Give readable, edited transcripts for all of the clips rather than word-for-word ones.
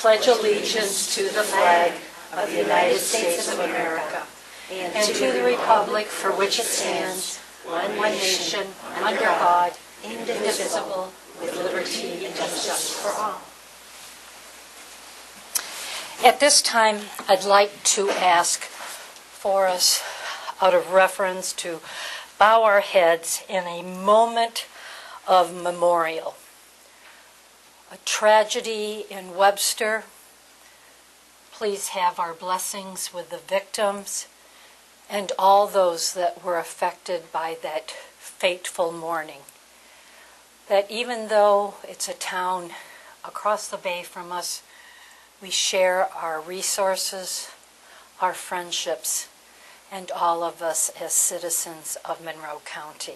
pledge allegiance to the flag of the United States of America and to the republic for which it stands, one nation, under God, indivisible, with liberty and justice for all. At this time, I'd like to ask for us, out of reference, to bow our heads in a moment of memorial. A tragedy in Webster. Please have our blessings with the victims and all those that were affected by that fateful morning. That even though it's a town across the bay from us, we share our resources, our friendships, and all of us as citizens of Monroe County.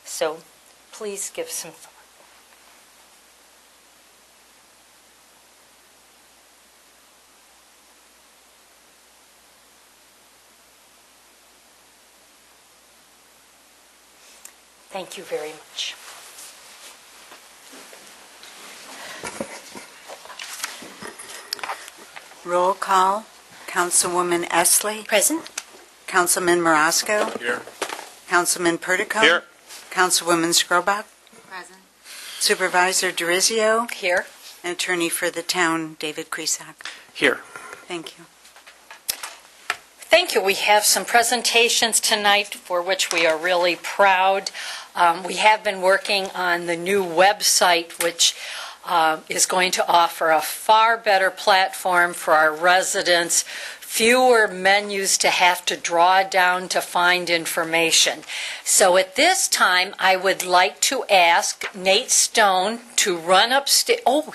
So please give some thought. Thank you very much. Roll call. Councilwoman Esley. Present. Councilman Marasco. Here. Councilman Pertico. Here. Councilwoman Scrobach. Present. Supervisor DeRizio. Here. And Attorney for the town, David Krisak. Here. Thank you. Thank you. We have some presentations tonight for which we are really proud. We have been working on the new website, which is going to offer a far better platform for our residents, fewer menus to have to draw down to find information. So at this time, I would like to ask Nate Stone to run upstairs. Oh,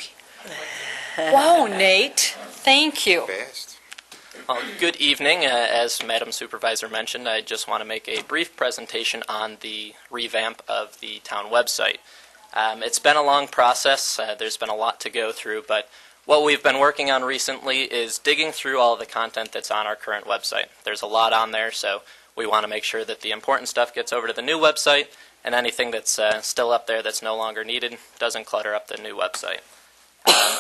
wow, Nate. Thank you. Well, good evening. As Madam Supervisor mentioned, I just want to make a brief presentation on the revamp of the town website. It's been a long process. There's been a lot to go through, but what we've been working on recently is digging through all of the content that's on our current website. There's a lot on there, so we want to make sure that the important stuff gets over to the new website, and anything that's still up there that's no longer needed doesn't clutter up the new website.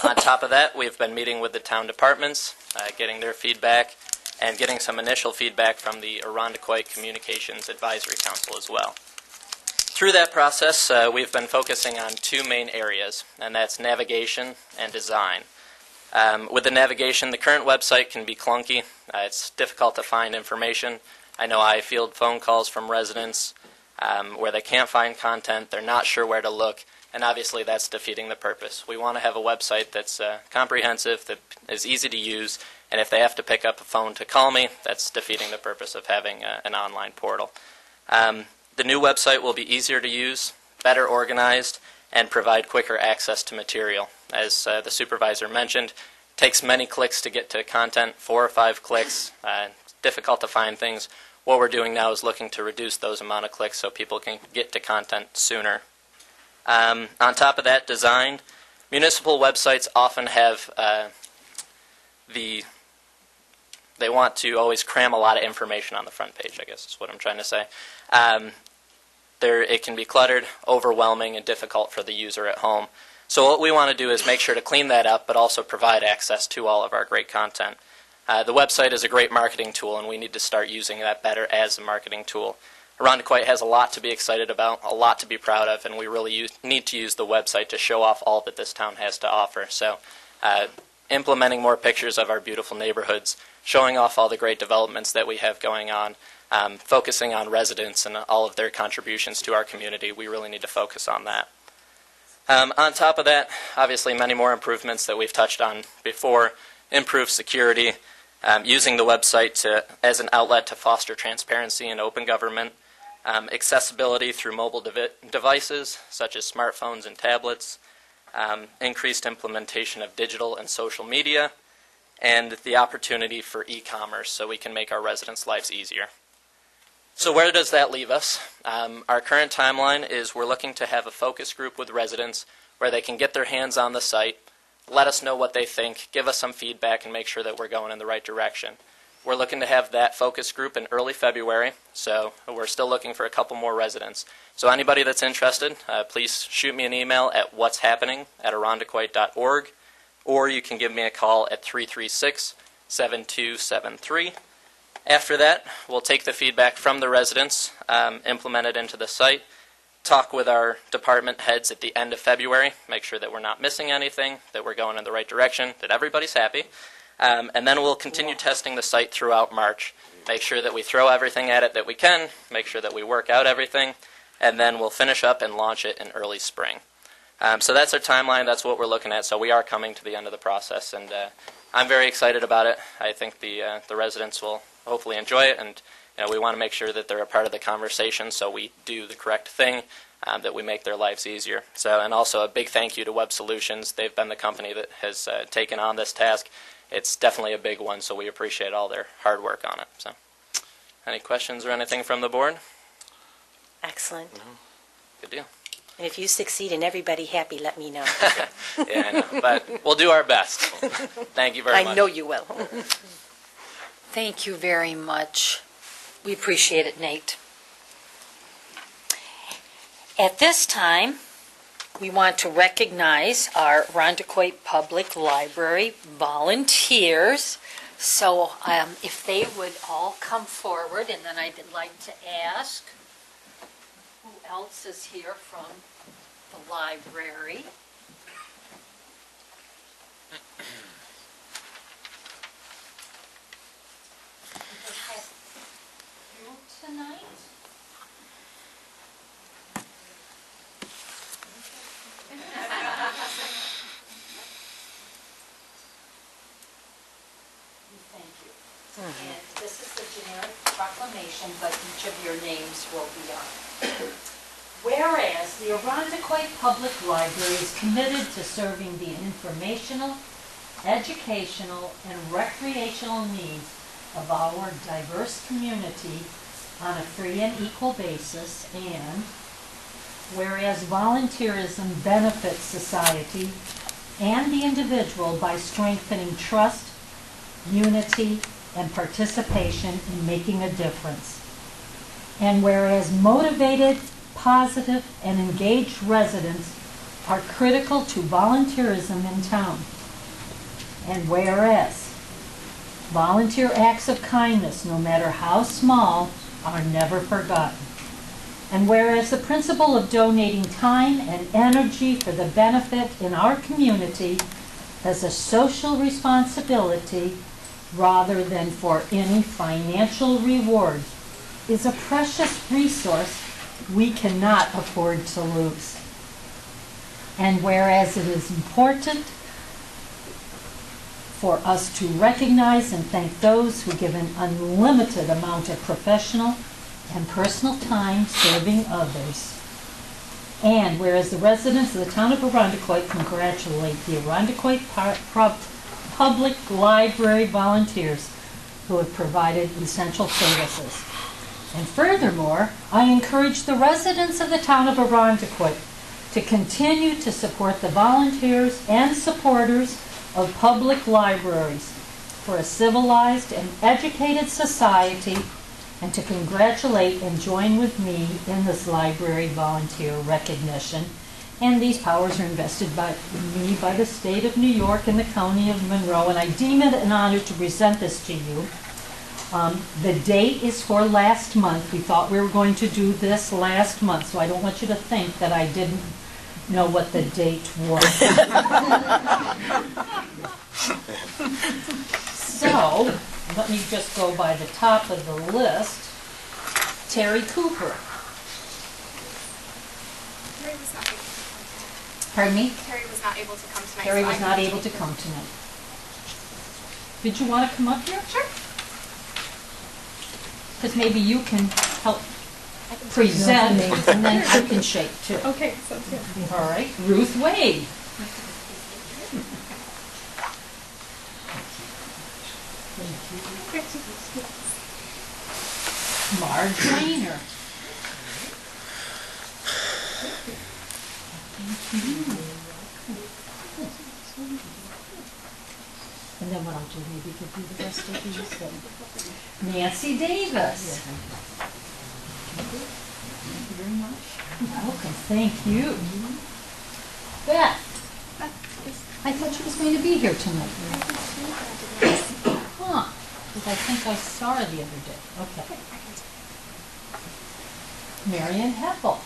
On top of that, we've been meeting with the town departments, getting their feedback, and getting some initial feedback from the Irondequoit Communications Advisory Council as well. Through that process, we've been focusing on two main areas, and that's navigation and design. With the navigation, the current website can be clunky. It's difficult to find information. I know I field phone calls from residents where they can't find content, they're not sure where to look, and obviously that's defeating the purpose. We want to have a website that's comprehensive, that is easy to use, and if they have to pick up a phone to call me, that's defeating the purpose of having an online portal. The new website will be easier to use, better organized, and provide quicker access to material. As the supervisor mentioned, it takes many clicks to get to content, 4 or 5 clicks. It's difficult to find things. What we're doing now is looking to reduce those amount of clicks so people can get to content sooner. On top of that, design. Municipal websites often have they want to always cram a lot of information on the front page, I guess is what I'm trying to say. It can be cluttered, overwhelming, and difficult for the user at home. So what we want to do is make sure to clean that up, but also provide access to all of our great content. The website is a great marketing tool, and we need to start using that better as a marketing tool. Irondequoit has a lot to be excited about, a lot to be proud of, and we really need to use the website to show off all that this town has to offer. So implementing more pictures of our beautiful neighborhoods, showing off all the great developments that we have going on, focusing on residents and all of their contributions to our community. We really need to focus on that. On top of that, obviously many more improvements that we've touched on before, improved security, using the website as an outlet to foster transparency and open government, accessibility through mobile devices such as smartphones and tablets, increased implementation of digital and social media, and the opportunity for e-commerce so we can make our residents' lives easier. So where does that leave us? Our current timeline is we're looking to have a focus group with residents where they can get their hands on the site, let us know what they think, give us some feedback, and make sure that we're going in the right direction. We're looking to have that focus group in early February, so we're still looking for a couple more residents. So anybody that's interested, please shoot me an email at what'shappening@irondequoit.org. or you can give me a call at 336-7273. After that, we'll take the feedback from the residents, implement it into the site, talk with our department heads at the end of February, make sure that we're not missing anything, that we're going in the right direction, that everybody's happy. And then we'll continue testing the site throughout March, make sure that we throw everything at it that we can, make sure that we work out everything, and then we'll finish up and launch it in early spring. So that's our timeline. That's what we're looking at. So we are coming to the end of the process, and I'm very excited about it. I think the residents will hopefully enjoy it, and we want to make sure that they're a part of the conversation, so we do the correct thing, that we make their lives easier. So, and also a big thank you to Web Solutions. They've been the company that has taken on this task. It's definitely a big one, so we appreciate all their hard work on it. So, any questions or anything from the board? Excellent. Good deal. And if you succeed and everybody happy, let me know. Yeah, I know, but we'll do our best. Thank you very much. I know you will. Thank you very much. We appreciate it, Nate. At this time, we want to recognize our Irondequoit Public Library volunteers. So if they would all come forward, and then I'd like to ask who else is here from the library. You tonight? Thank you. And this is the generic proclamation, but each of your names will be on it. Whereas the Irondequoit Public Library is committed to serving the informational, educational, and recreational needs of our diverse community on a free and equal basis, and whereas volunteerism benefits society and the individual by strengthening trust, unity, and participation in making a difference. And whereas motivated, positive, and engaged residents are critical to volunteerism in town. And whereas volunteer acts of kindness, no matter how small, are never forgotten. And whereas the principle of donating time and energy for the benefit in our community has a social responsibility rather than for any financial reward is a precious resource we cannot afford to lose. And whereas it is important for us to recognize and thank those who give an unlimited amount of professional and personal time serving others. And whereas the residents of the town of Irondequoit congratulate the Irondequoit Public Library volunteers who have provided essential services. And furthermore, I encourage the residents of the town of Irondequoit to continue to support the volunteers and supporters of public libraries for a civilized and educated society, and to congratulate and join with me in this library volunteer recognition. And these powers are invested by me by the state of New York and the county of Monroe, and I deem it an honor to present this to you. The date is for last month. We thought we were going to do this last month, so I don't want you to think that I didn't know what the date was. So, let me just go by the top of the list. Terry Cooper. Terry was not able to come tonight. Pardon me? Terry was not able to come tonight. Terry so was I not can able to take her. come tonight. Did you want to come up here? Sure. Because maybe you can help I can present, and then I can shake too. Okay, sounds good. All right, Ruth Wade. Marge Rayner. And then what I'll do, maybe give you the rest of these. Nancy Davis. Thank you very much. Welcome, thank you. Beth. I thought she was going to be here tonight. Huh, because I think I saw her the other day. Okay. Marion Heppel.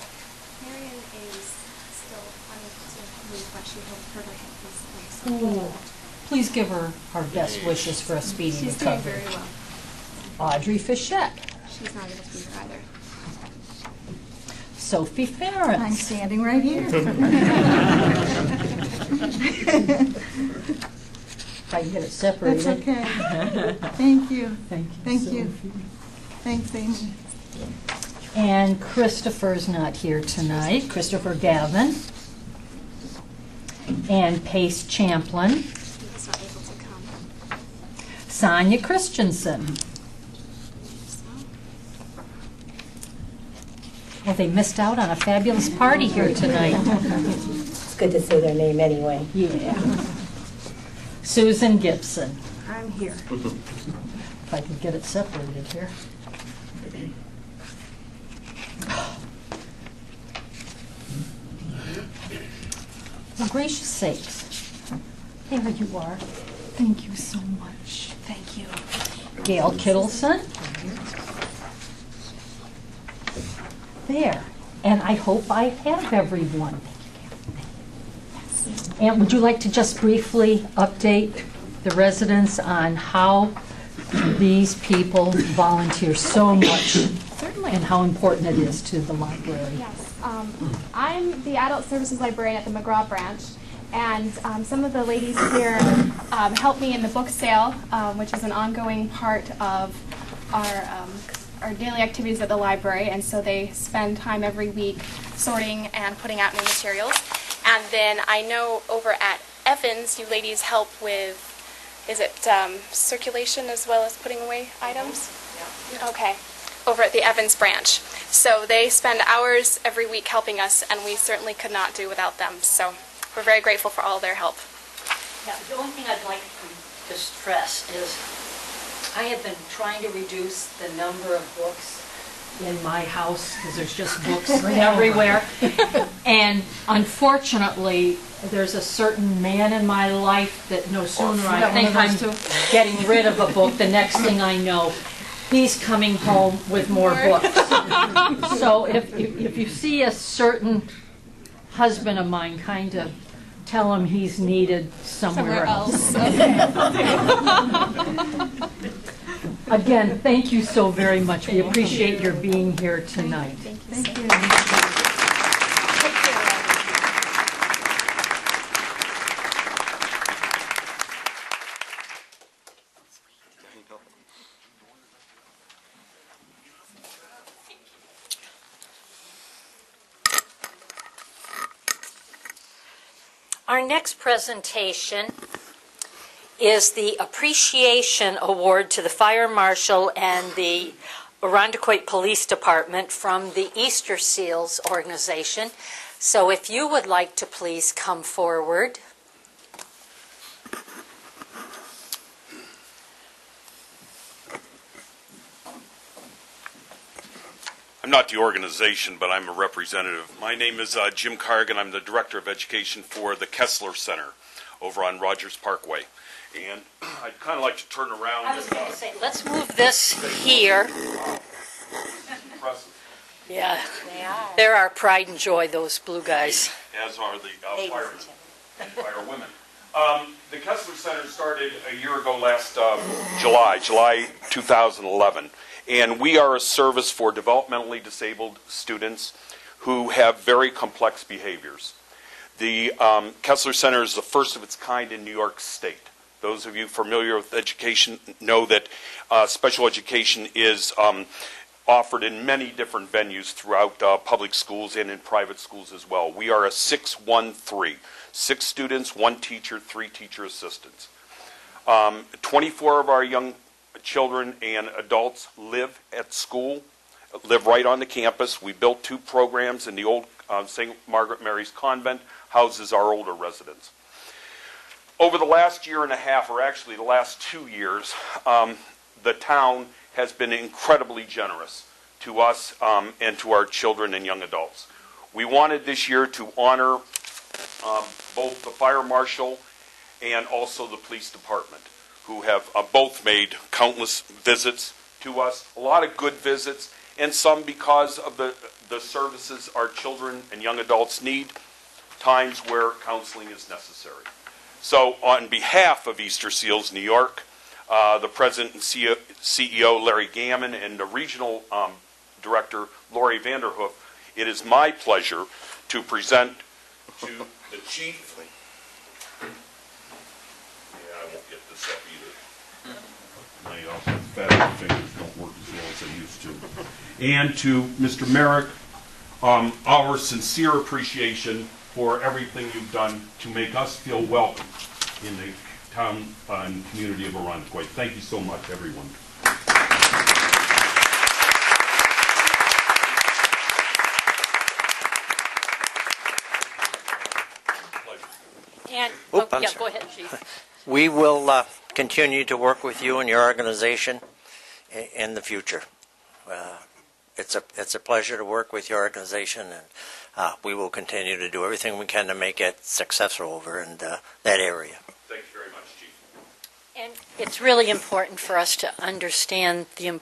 Marion is still unable to move, but she hurt her hip recently. Ooh. Please give her our best wishes for a speedy She's doing recovery. very well. Audrey Fischette. She's not able to be here either. Sophie Ferentz. I'm standing right here. If I can get it separated. That's okay. Thank you. Thank you. Thank you. Sophie. Thanks, Amy. And Christopher's not here tonight. Christopher Gavin. And Pace Champlin. He was not able to come. Sonia Christensen. So, Well, they missed out on a fabulous party here tonight. It's good to say their name anyway. Yeah. Susan Gibson. I'm here. If I could get it separated here. For gracious sakes. There you are. Thank you so much. Thank you. Gail Kittleson. There. And I hope I have everyone. And would you like to just briefly update the residents on how these people volunteer so much certainly. and how important it is to the library? Yes. I'm the Adult Services Librarian at the McGraw branch, and some of the ladies here help me in the book sale, which is an ongoing part of our daily activities at the library, and so they spend time every week sorting and putting out new materials. And then I know over at Evans, you ladies help with, is it circulation as well as putting away items? Yeah. Okay. Over at the Evans branch. So they spend hours every week helping us, and we certainly could not do without them. So we're very grateful for all their help. Yeah, the only thing I'd like to stress is I have been trying to reduce the number of books in my house because there's just books everywhere. And unfortunately, there's a certain man in my life that no sooner I think I'm getting rid of a book, the next thing I know, he's coming home with more books. So if you see a certain husband of mine, kind of tell him he's needed somewhere else. Again, thank you so very much. We appreciate your being here tonight. Thank you. Our next presentation is the Appreciation Award to the Fire Marshal and the Irondequoit Police Department from the Easter Seals organization. So if you would like to please come forward. I'm not the organization, but I'm a representative. My name is Jim Cargan. I'm the Director of Education for the Kessler Center over on Rogers Parkway. And I'd kind of like to turn around. I was going to say, let's move this here. Impressive. Yeah, they're our pride and joy, those blue guys. As are the firemen and firewomen. The Kessler Center started a year ago last July 2011. And we are a service for developmentally disabled students who have very complex behaviors. The Kessler Center is the first of its kind in New York State. Those of you familiar with education know that special education is offered in many different venues throughout public schools and in private schools as well. We are a 6-1-3. 6 students, 1 teacher, 3 teacher assistants. 24 of our young children and adults live at school, live right on the campus. We built 2 programs in the old St. Margaret Mary's Convent, houses our older residents. Over the last year and a half, or actually the last 2 years, the town has been incredibly generous to us and to our children and young adults. We wanted this year to honor both the fire marshal and also the police department, who have both made countless visits to us, a lot of good visits, and some because of the services our children and young adults need, times where counseling is necessary. So on behalf of Easter Seals New York, the president and CEO, Larry Gammon, and the regional director, Lori Vanderhoof, it is my pleasure to present to the chief. Yeah, I won't get this up either. My fat fingers don't work as well as they used to. And to Mr. Merrick, our sincere appreciation for everything you've done to make us feel welcome in the town and community of Arundequoit. Thank you so much, everyone. And, I'm yeah, sorry. go ahead, Chief. We will continue to work with you and your organization in the future. It's a pleasure to work with your organization, and we will continue to do everything we can to make it successful over in that area. Thank you very much, Chief. And it's really important for us to understand the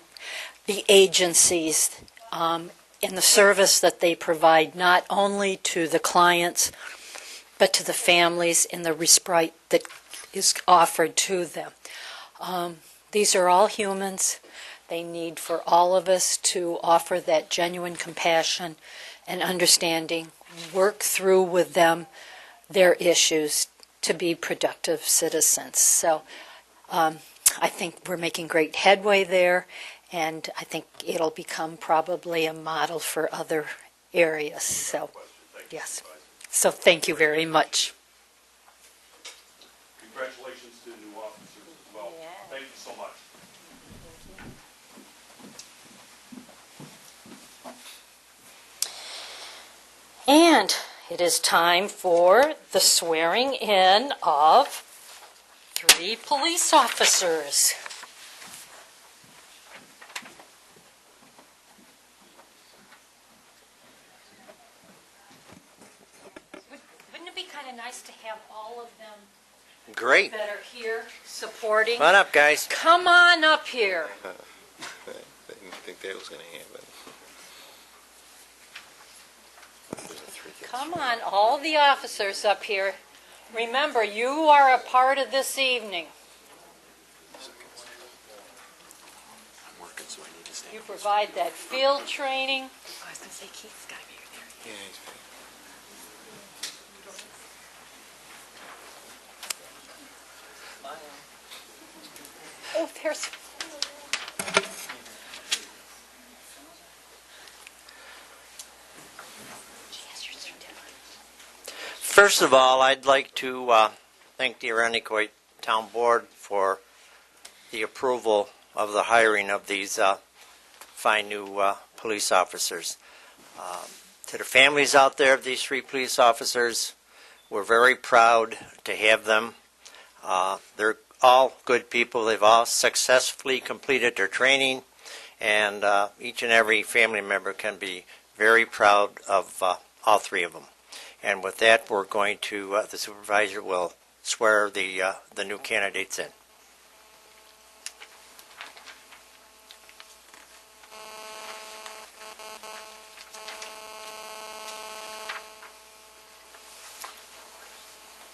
agencies in the service that they provide, not only to the clients, but to the families in the respite that is offered to them. These are all humans. They need for all of us to offer that genuine compassion and understanding, work through with them their issues to be productive citizens. So I think we're making great headway there, and I think it'll become probably a model for other areas. So, yes. So thank you very much. Congratulations to the new officers as well. Yeah. Thank you so much. And it is time for the swearing in of 3 police officers. Wouldn't it be kind of nice to have all of them Great. that are here supporting? Come on up, guys. Come on up here. I didn't think that was going to happen. Come on, all the officers up here. Remember, you are a part of this evening. I'm working, so I need to stay. You provide that field training. I was going to say, Keith's got to be there. Yeah, he's fine. Oh, there's... First of all, I'd like to thank the Arundequoit Town Board for the approval of the hiring of these fine new police officers. To the families out there of these 3 police officers, we're very proud to have them. They're all good people. They've all successfully completed their training, and each and every family member can be very proud of all 3 of them. And with that, we're going to, the supervisor will swear the new candidates in.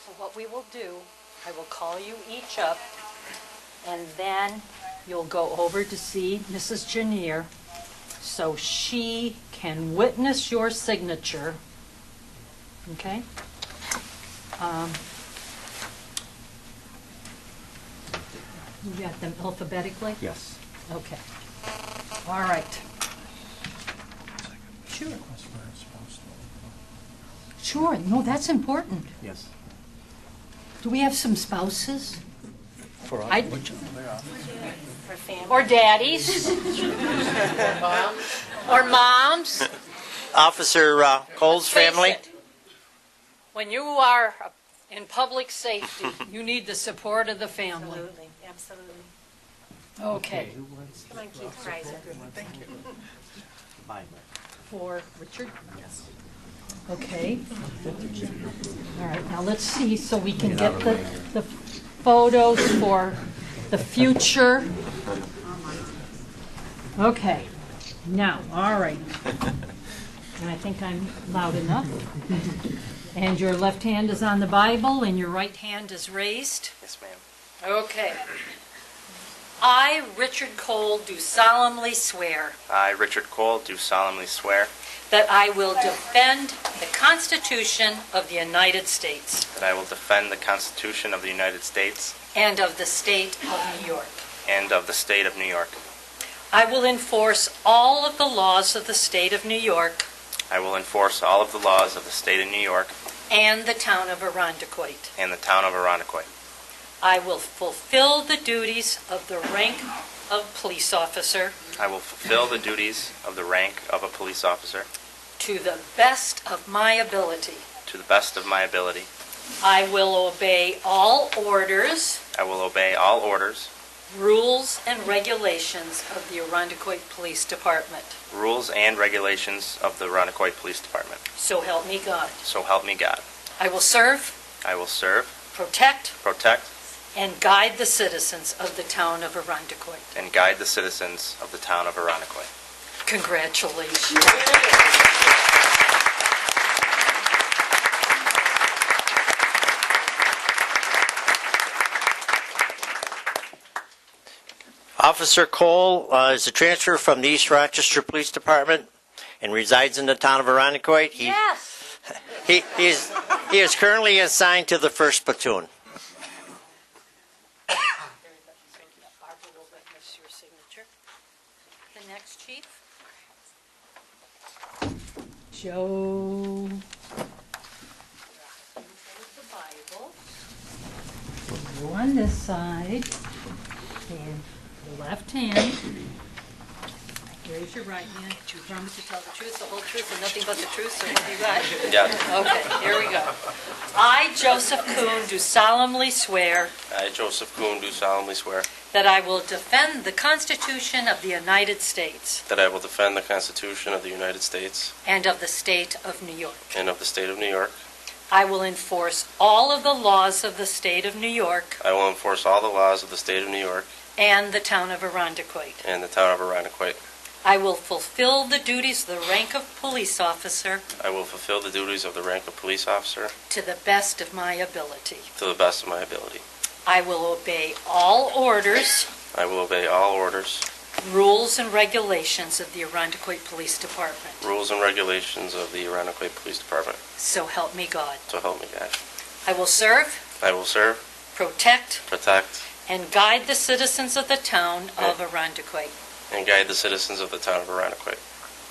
So what we will do, I will call you each up, and then you'll go over to see Mrs. Janier so she can witness your signature. Okay? You got them alphabetically? Yes. Okay. All right. Sure. Sure. No, that's important. Yes. Do we have some spouses? For I- which Or daddies? Or moms? Officer Cole's family? Face it, when you are in public safety, you need the support of the family. Absolutely, absolutely. Okay. who wants Come on, Keith Kreiser. Bible? For Richard? Yes. Okay. All right, now let's see, so we can get the photos for the future. Okay, now, all right. And I think I'm loud enough. And your left hand is on the Bible and your right hand is raised. Yes, ma'am. Okay. I, Richard Cole, do solemnly swear I, Richard Cole, do solemnly swear that I will defend the Constitution of the United States that I will defend the Constitution of the United States and of the state of New York. and of the state of New York. I will enforce all of the laws of the state of New York I will enforce all of the laws of the state of New York and the town of Arundecoit. and the town of Arundecoit. I will fulfill the duties of the rank of police officer I will fulfill the duties of the rank of a police officer to the best of my ability. to the best of my ability. I will obey all orders, I will obey all orders, rules, and regulations of the Arundecoit Police Department. rules, and regulations of the Arundecoit Police Department. So help me God. So help me God. I will serve, I will serve, protect, protect, and guide the citizens of the town of Arundecoit. and guide the citizens of the town of Arundecoit. Congratulations. Officer Cole is a transfer from the East Rochester Police Department and resides in the town of Arundecoit. Yes. He is currently assigned to the 1st Platoon. Barbara will witness your signature. The next chief. Joe. The Bible. You on this side. And the left hand. Raise your right hand. You promise to tell the truth, the whole truth, and nothing but the truth, so help you God? Yeah. Okay, here we go. I, Joseph Kuhn, do solemnly swear I, Joseph Kuhn, do solemnly swear that I will defend the Constitution of the United States that I will defend the Constitution of the United States and of the state of New York. and of the state of New York. I will enforce all of the laws of the state of New York I will enforce all the laws of the state of New York and the town of Arundecoit. and the town of Arundecoit. I will fulfill the duties of the rank of police officer I will fulfill the duties of the rank of police officer to the best of my ability. to the best of my ability. I will obey all orders, I will obey all orders, rules, and regulations of the Arundecoit Police Department. rules, and regulations of the Arundecoit Police Department. So help me God. So help me God. I will serve, I will serve, protect, protect, and guide the citizens of the town of Arundecoit. and guide the citizens of the town of Arundecoit.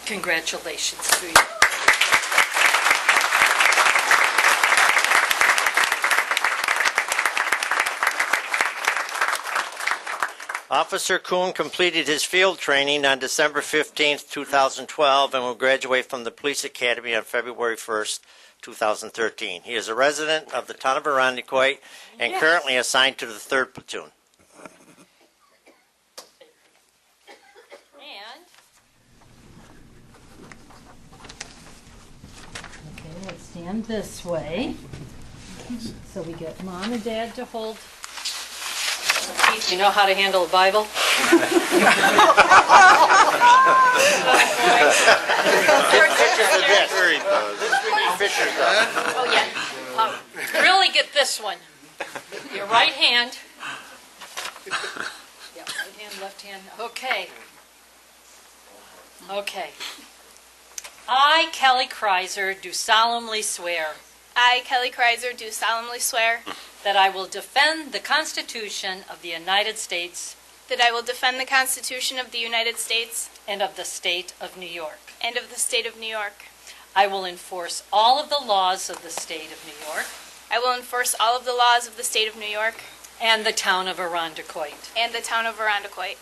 Congratulations to you. Officer Kuhn completed his field training on December 15th, 2012, and will graduate from the Police Academy on February 1st, 2013. He is a resident of the town of Arundecoit and currently assigned to the 3rd Platoon. And, okay, let's stand this way. So we get Mom and Dad to hold. Keith, you know how to handle a Bible? Oh, yeah. Really get this one. Your right hand. Yeah, right hand, left hand. Okay. Okay. I, Kelly Kreiser, do solemnly swear I, Kelly Kreiser, do solemnly swear that I will defend the Constitution of the United States that I will defend the Constitution of the United States and of the state of New York. and of the state of New York. I will enforce all of the laws of the state of New York I will enforce all of the laws of the state of New York and the town of Arundecoit. and the town of Arundecoit.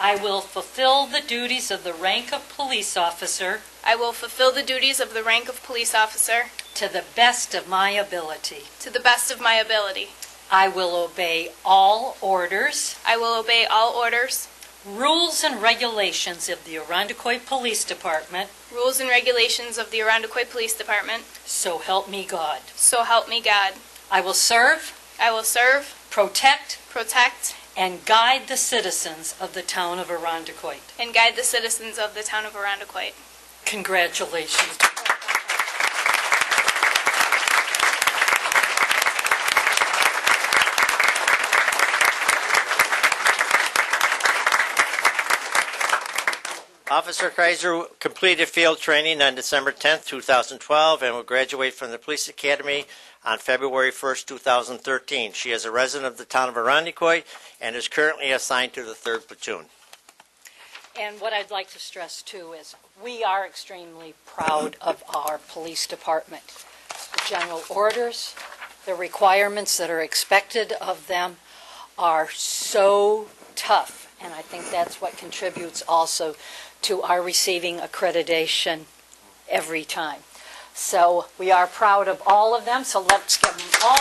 I will fulfill the duties of the rank of police officer I will fulfill the duties of the rank of police officer to the best of my ability. to the best of my ability. I will obey all orders, I will obey all orders, rules and regulations of the Arundecoit Police Department, rules and regulations of the Arundecoit Police Department, so help me God. so help me God. I will serve, I will serve, protect, protect, and guide the citizens of the town of Arundecoit. and guide the citizens of the town of Arundecoit. Congratulations. Officer Kreiser completed field training on December 10th, 2012, and will graduate from the Police Academy on February 1st, 2013. She is a resident of the town of Arundecoit and is currently assigned to the 3rd Platoon. And what I'd like to stress, too, is we are extremely proud of our police department. The general orders, the requirements that are expected of them are so tough, and I think that's what contributes also to our receiving accreditation every time. So we are proud of all of them, so let's give them all.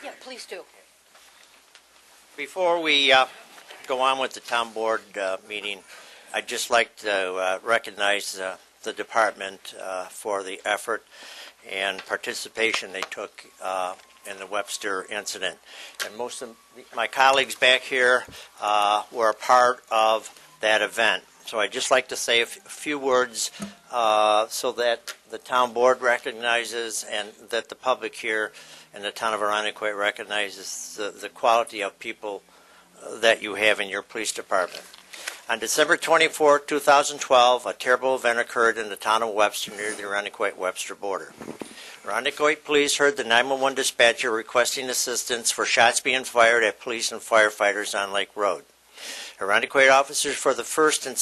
Yeah, please do. Before we go on with the town board meeting, I'd just like to recognize the department for the effort and participation they took in the Webster incident. And most of my colleagues back here were a part of that event. So I'd just like to say a few words so that the town board recognizes and that the public here in the town of Arundecoit recognizes the quality of people that you have in your police department. On December 24, 2012, a terrible event occurred in the town of Webster near the Arundecoit-Webster border. Arundecoit police heard the 911 dispatcher requesting assistance for shots being fired at police and firefighters on Lake Road. Arundecoit officers from the 1st and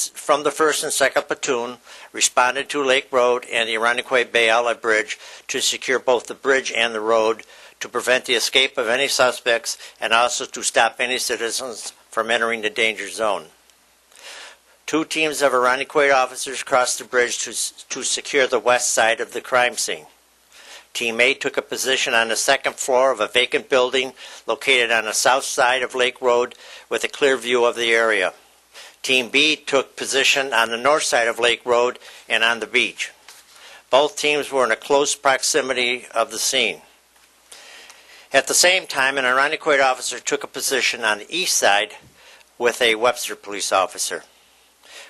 2nd Platoon responded to Lake Road and the Arundecoit Bay Outlet Bridge to secure both the bridge and the road, to prevent the escape of any suspects, and also to stop any citizens from entering the danger zone. 2 teams of Arundecoit officers crossed the bridge to secure the west side of the crime scene. Team A took a position on the 2nd floor of a vacant building located on the south side of Lake Road with a clear view of the area. Team B took position on the north side of Lake Road and on the beach. Both teams were in a close proximity of the scene. At the same time, an Arundecoit officer took a position on the east side with a Webster police officer.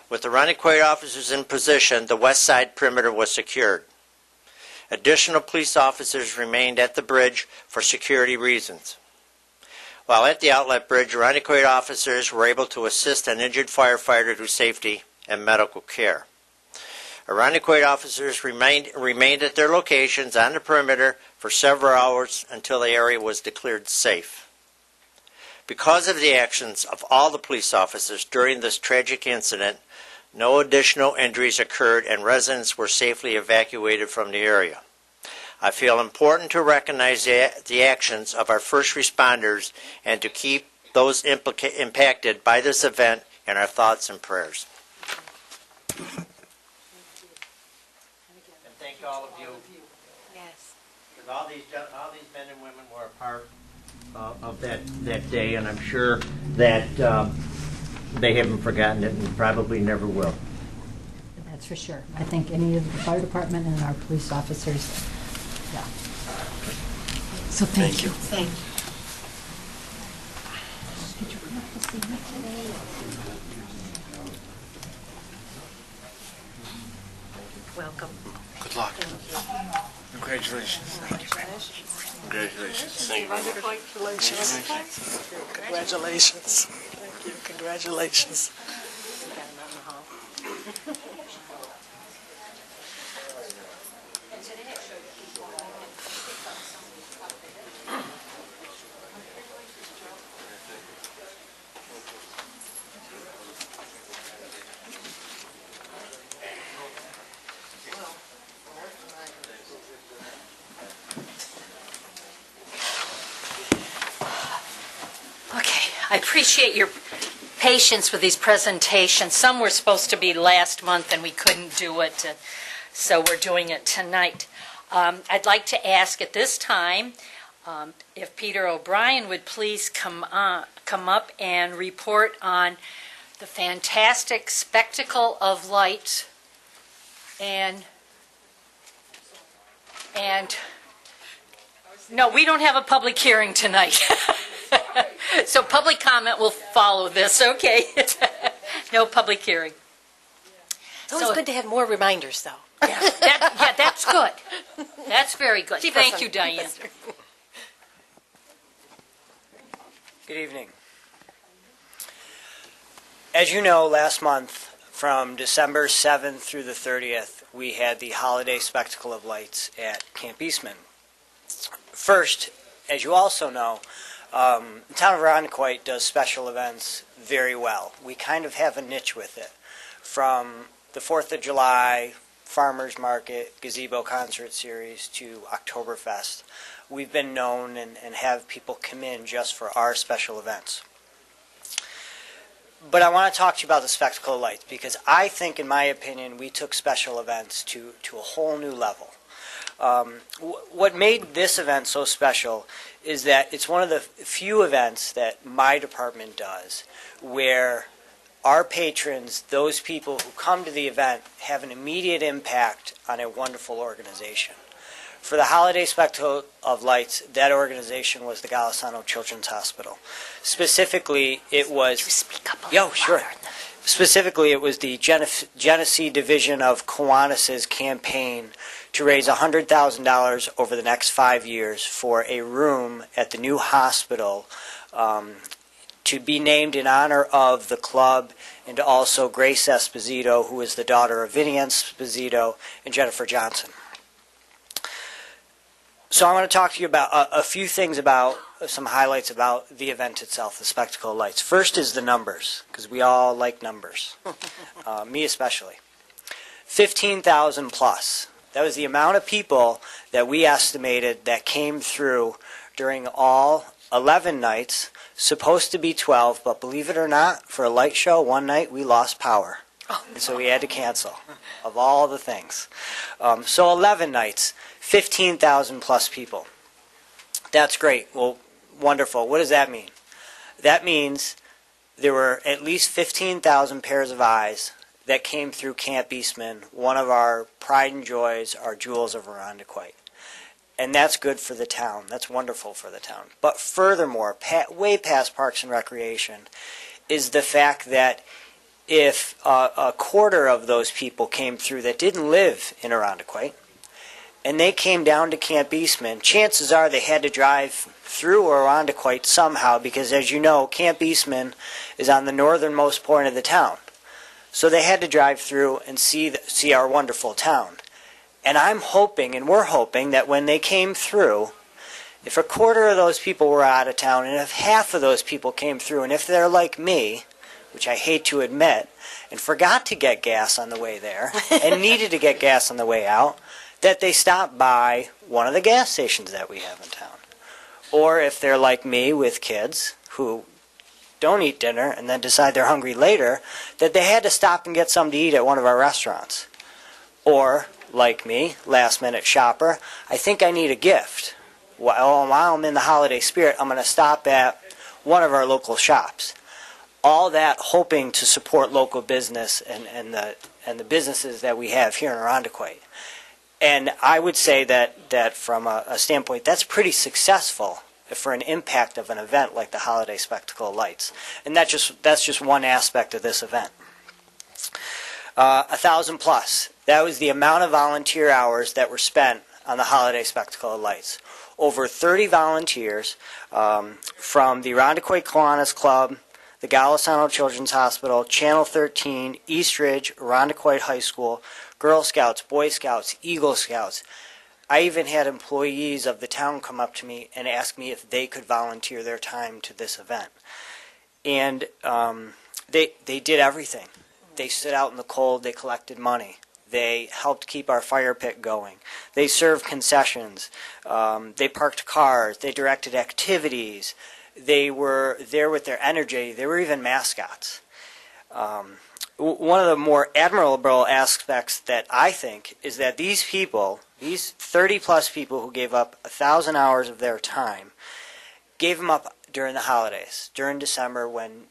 With the Arundecoit officers in position, the west side perimeter was secured. Additional police officers remained at the bridge for security reasons. While at the outlet bridge, Arundecoit officers were able to assist an injured firefighter to safety and medical care. Arundecoit officers remained at their locations on the perimeter for several hours until the area was declared safe. Because of the actions of all the police officers during this tragic incident, no additional injuries occurred and residents were safely evacuated from the area. I feel important to recognize the actions of our first responders and to keep those impacted by this event in our thoughts and prayers. And thank all of you. Yes. Because all these men and women were a part of that day, and I'm sure that they haven't forgotten it and probably never will. That's for sure. I think any of the fire department and our police officers, yeah. So thank you. Thank you. Welcome. Good luck. Congratulations. Congratulations. Congratulations. Thank you. Congratulations. Okay, I appreciate your patience with these presentations. Some were supposed to be last month and we couldn't do it, so we're doing it tonight. I'd like to ask at this time if Peter O'Brien would please come up and report on the fantastic spectacle of lights and no, we don't have a public hearing tonight. So public comment will follow this, okay? No public hearing. It's always good to have more reminders, though. Yeah, that's good. That's very good. Keep us Thank on- you, Diane. Good evening. As you know, last month, from December 7th through the 30th, we had the holiday spectacle of lights at Camp Eastman. First, as you also know, the town of Irondequoit does special events very well. We kind of have a niche with it. From the 4th of July, Farmers Market, Gazebo Concert Series to Oktoberfest, we've been known and have people come in just for our special events. But I want to talk to you about the spectacle of lights because I think, in my opinion, we took special events to a whole new level. What made this event so special is that it's one of the few events that my department does where our patrons, those people who come to the event, have an immediate impact on a wonderful organization. For the Holiday Spectacle of Lights, that organization was the Golisano Children's Hospital. Specifically, it was... You speak up a Yo, little sure. louder. Specifically, it was the Genesee Division of Kiwanis' campaign to raise $100,000 over the next 5 years for a room at the new hospital to be named in honor of the club and to also Grace Esposito, who is the daughter of Vinny Esposito and Jennifer Johnson. So I want to talk to you about a few things about some highlights about the event itself, the Spectacle of Lights. First is the numbers, because we all like numbers, me especially. 15,000 plus. That was the amount of people that we estimated that came through during all 11 nights, supposed to be 12, but believe it or not, for a light show, one night we lost power. And so we had to cancel, of all the things. So 11 nights, 15,000 plus people. That's great. Well, wonderful. What does that mean? That means there were at least 15,000 pairs of eyes that came through Camp Eastman, one of our pride and joys, our jewels of Irondequoit. And that's good for the town. That's wonderful for the town. But furthermore, way past Parks and Recreation, is the fact that if a quarter of those people came through that didn't live in Irondequoit, and they came down to Camp Eastman, chances are they had to drive through Irondequoit somehow because, as you know, Camp Eastman is on the northernmost point of the town. So they had to drive through and see our wonderful town. And I'm hoping, and we're hoping, that when they came through, if a quarter of those people were out of town, and if half of those people came through, and if they're like me, which I hate to admit, and forgot to get gas on the way there, and needed to get gas on the way out, that they stop by one of the gas stations that we have in town. Or if they're like me with kids who don't eat dinner and then decide they're hungry later, that they had to stop and get something to eat at one of our restaurants. Or, like me, last-minute shopper, I think I need a gift. While I'm in the holiday spirit, I'm going to stop at one of our local shops. All that hoping to support local business and the businesses that we have here in Irondequoit. And I would say that from a standpoint, that's pretty successful for an impact of an event like the Holiday Spectacle of Lights. And that's just one aspect of this event. 1,000 plus. That was the amount of volunteer hours that were spent on the Holiday Spectacle of Lights. Over 30 volunteers from the Irondequoit Kiwanis Club, the Golisano Children's Hospital, Channel 13, East Ridge, Irondequoit High School, Girl Scouts, Boy Scouts, Eagle Scouts. I even had employees of the town come up to me and ask me if they could volunteer their time to this event. And they did everything. They stood out in the cold, they collected money. They helped keep our fire pit going. They served concessions. They parked cars. They directed activities. they were there with their energy. They were even mascots. One of the more admirable aspects that I think is that these people, these 30-plus people who gave up 1,000 hours of their time, gave them up during the holidays, during December when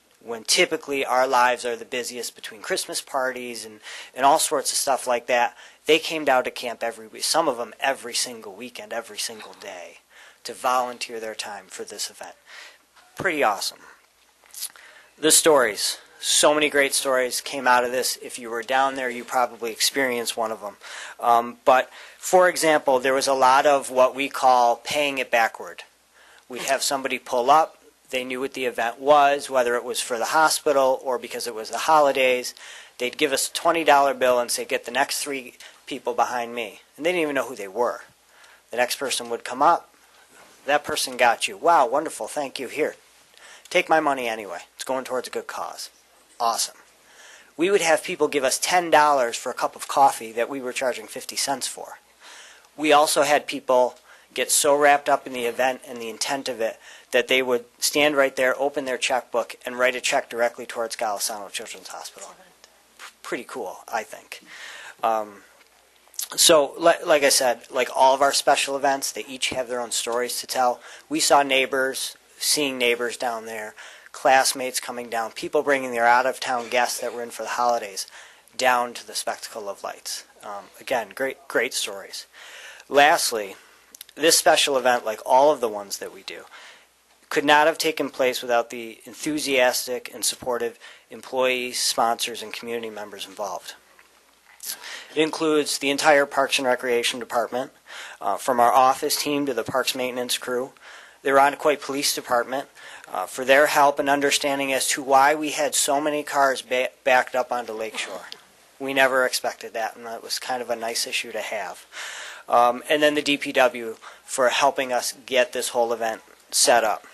typically our lives are the busiest between Christmas parties and all sorts of stuff like that. They came down to camp every week, some of them every single weekend, every single day, to volunteer their time for this event. Pretty awesome. The stories. So many great stories came out of this. If you were down there, you probably experienced one of them. But, for example, there was a lot of what we call paying it backward. We'd have somebody pull up. They knew what the event was, whether it was for the hospital or because it was the holidays. They'd give us a $20 bill and say, get the next 3 people behind me. And they didn't even know who they were. The next person would come up. That person got you. Wow, wonderful, thank you. Here, take my money anyway. It's going towards a good cause. Awesome. We would have people give us $10 for a cup of coffee that we were charging 50 cents for. We also had people get so wrapped up in the event and the intent of it that they would stand right there, open their checkbook, and write a check directly towards Golisano Children's Hospital. Pretty cool, I think. So, like I said, like all of our special events, they each have their own stories to tell. We saw neighbors, seeing neighbors down there, classmates coming down, people bringing their out-of-town guests that were in for the holidays down to the Spectacle of Lights. Again, great stories. Lastly, this special event, like all of the ones that we do, could not have taken place without the enthusiastic and supportive employees, sponsors, and community members involved. It includes the entire Parks and Recreation Department, from our office team to the Parks Maintenance crew, the Irondequoit Police Department, for their help and understanding as to why we had so many cars backed up onto Lakeshore. We never expected that, and that was kind of a nice issue to have. And then the DPW for helping us get this whole event set up.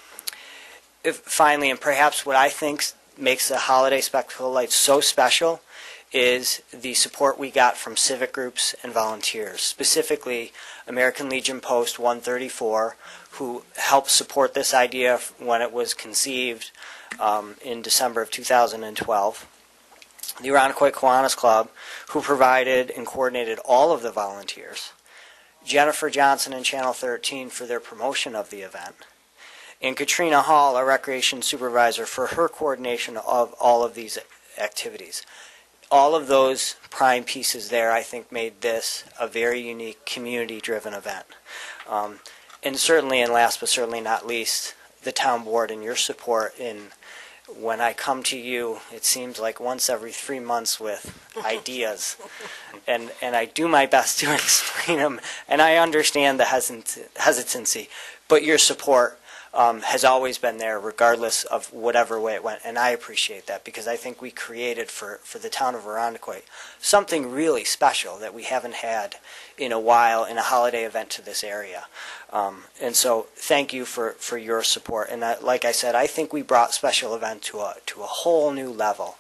Finally, and perhaps what I think makes the Holiday Spectacle Lights so special is the support we got from civic groups and volunteers, specifically American Legion Post 134, who helped support this idea when it was conceived in December of 2012. The Irondequoit Kiwanis Club, who provided and coordinated all of the volunteers. Jennifer Johnson and Channel 13 for their promotion of the event. And Katrina Hall, our recreation supervisor, for her coordination of all of these activities. All of those prime pieces there, I think, made this a very unique community-driven event. And certainly, and last but certainly not least, the town board and your support in when I come to you, it seems like once every 3 months with ideas. And I do my best to explain them, and I understand the hesitancy, but your support has always been there regardless of whatever way it went, and I appreciate that because I think we created for the town of Irondequoit something really special that we haven't had in a while in a holiday event to this area. And so thank you for your support. And like I said, I think we brought special event to a whole new level.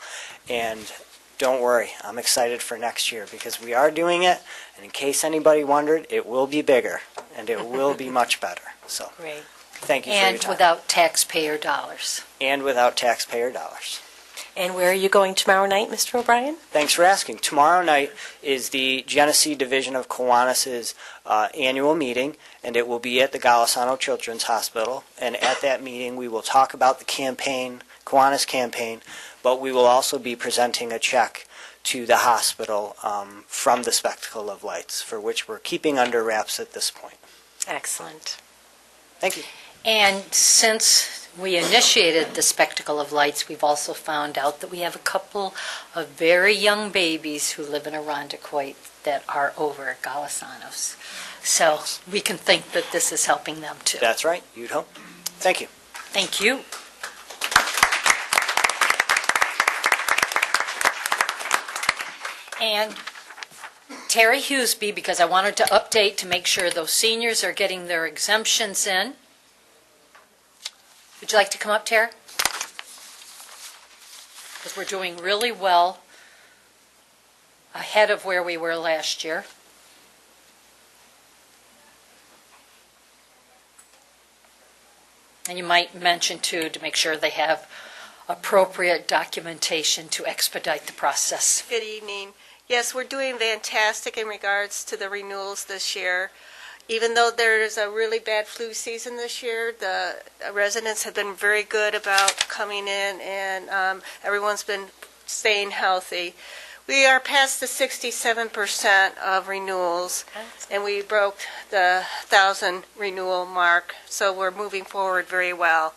And don't worry, I'm excited for next year because we are doing it. And in case anybody wondered, it will be bigger and it will be much better. So Great. Thank you for your And time. without taxpayer dollars. And without taxpayer dollars. And where are you going tomorrow night, Mr. O'Brien? Thanks for asking. Tomorrow night is the Genesee Division of Kiwanis' annual meeting, and it will be at the Golisano Children's Hospital. And at that meeting, we will talk about the campaign, Kiwanis campaign, but we will also be presenting a check to the hospital from the Spectacle of Lights, for which we're keeping under wraps at this point. Excellent. Thank you. And since we initiated the Spectacle of Lights, we've also found out that we have a couple of very young babies who live in Irondequoit that are over at Golisano's. So we can think that this is helping them too. That's right. You'd hope. Thank you. Thank you. And Terry Hughesby, because I wanted to update to make sure those seniors are getting their exemptions in. Would you like to come up, Tara? Because we're doing really well ahead of where we were last year. And And you might mention, too, to make sure they have appropriate documentation to expedite the process. Good evening. Yes, we're doing fantastic in regards to the renewals this year. Even though there's a really bad flu season this year, the residents have been very good about coming in, and everyone's been staying healthy. We are past the 67% of renewals, and we broke the 1,000 renewal mark, so we're moving forward very well.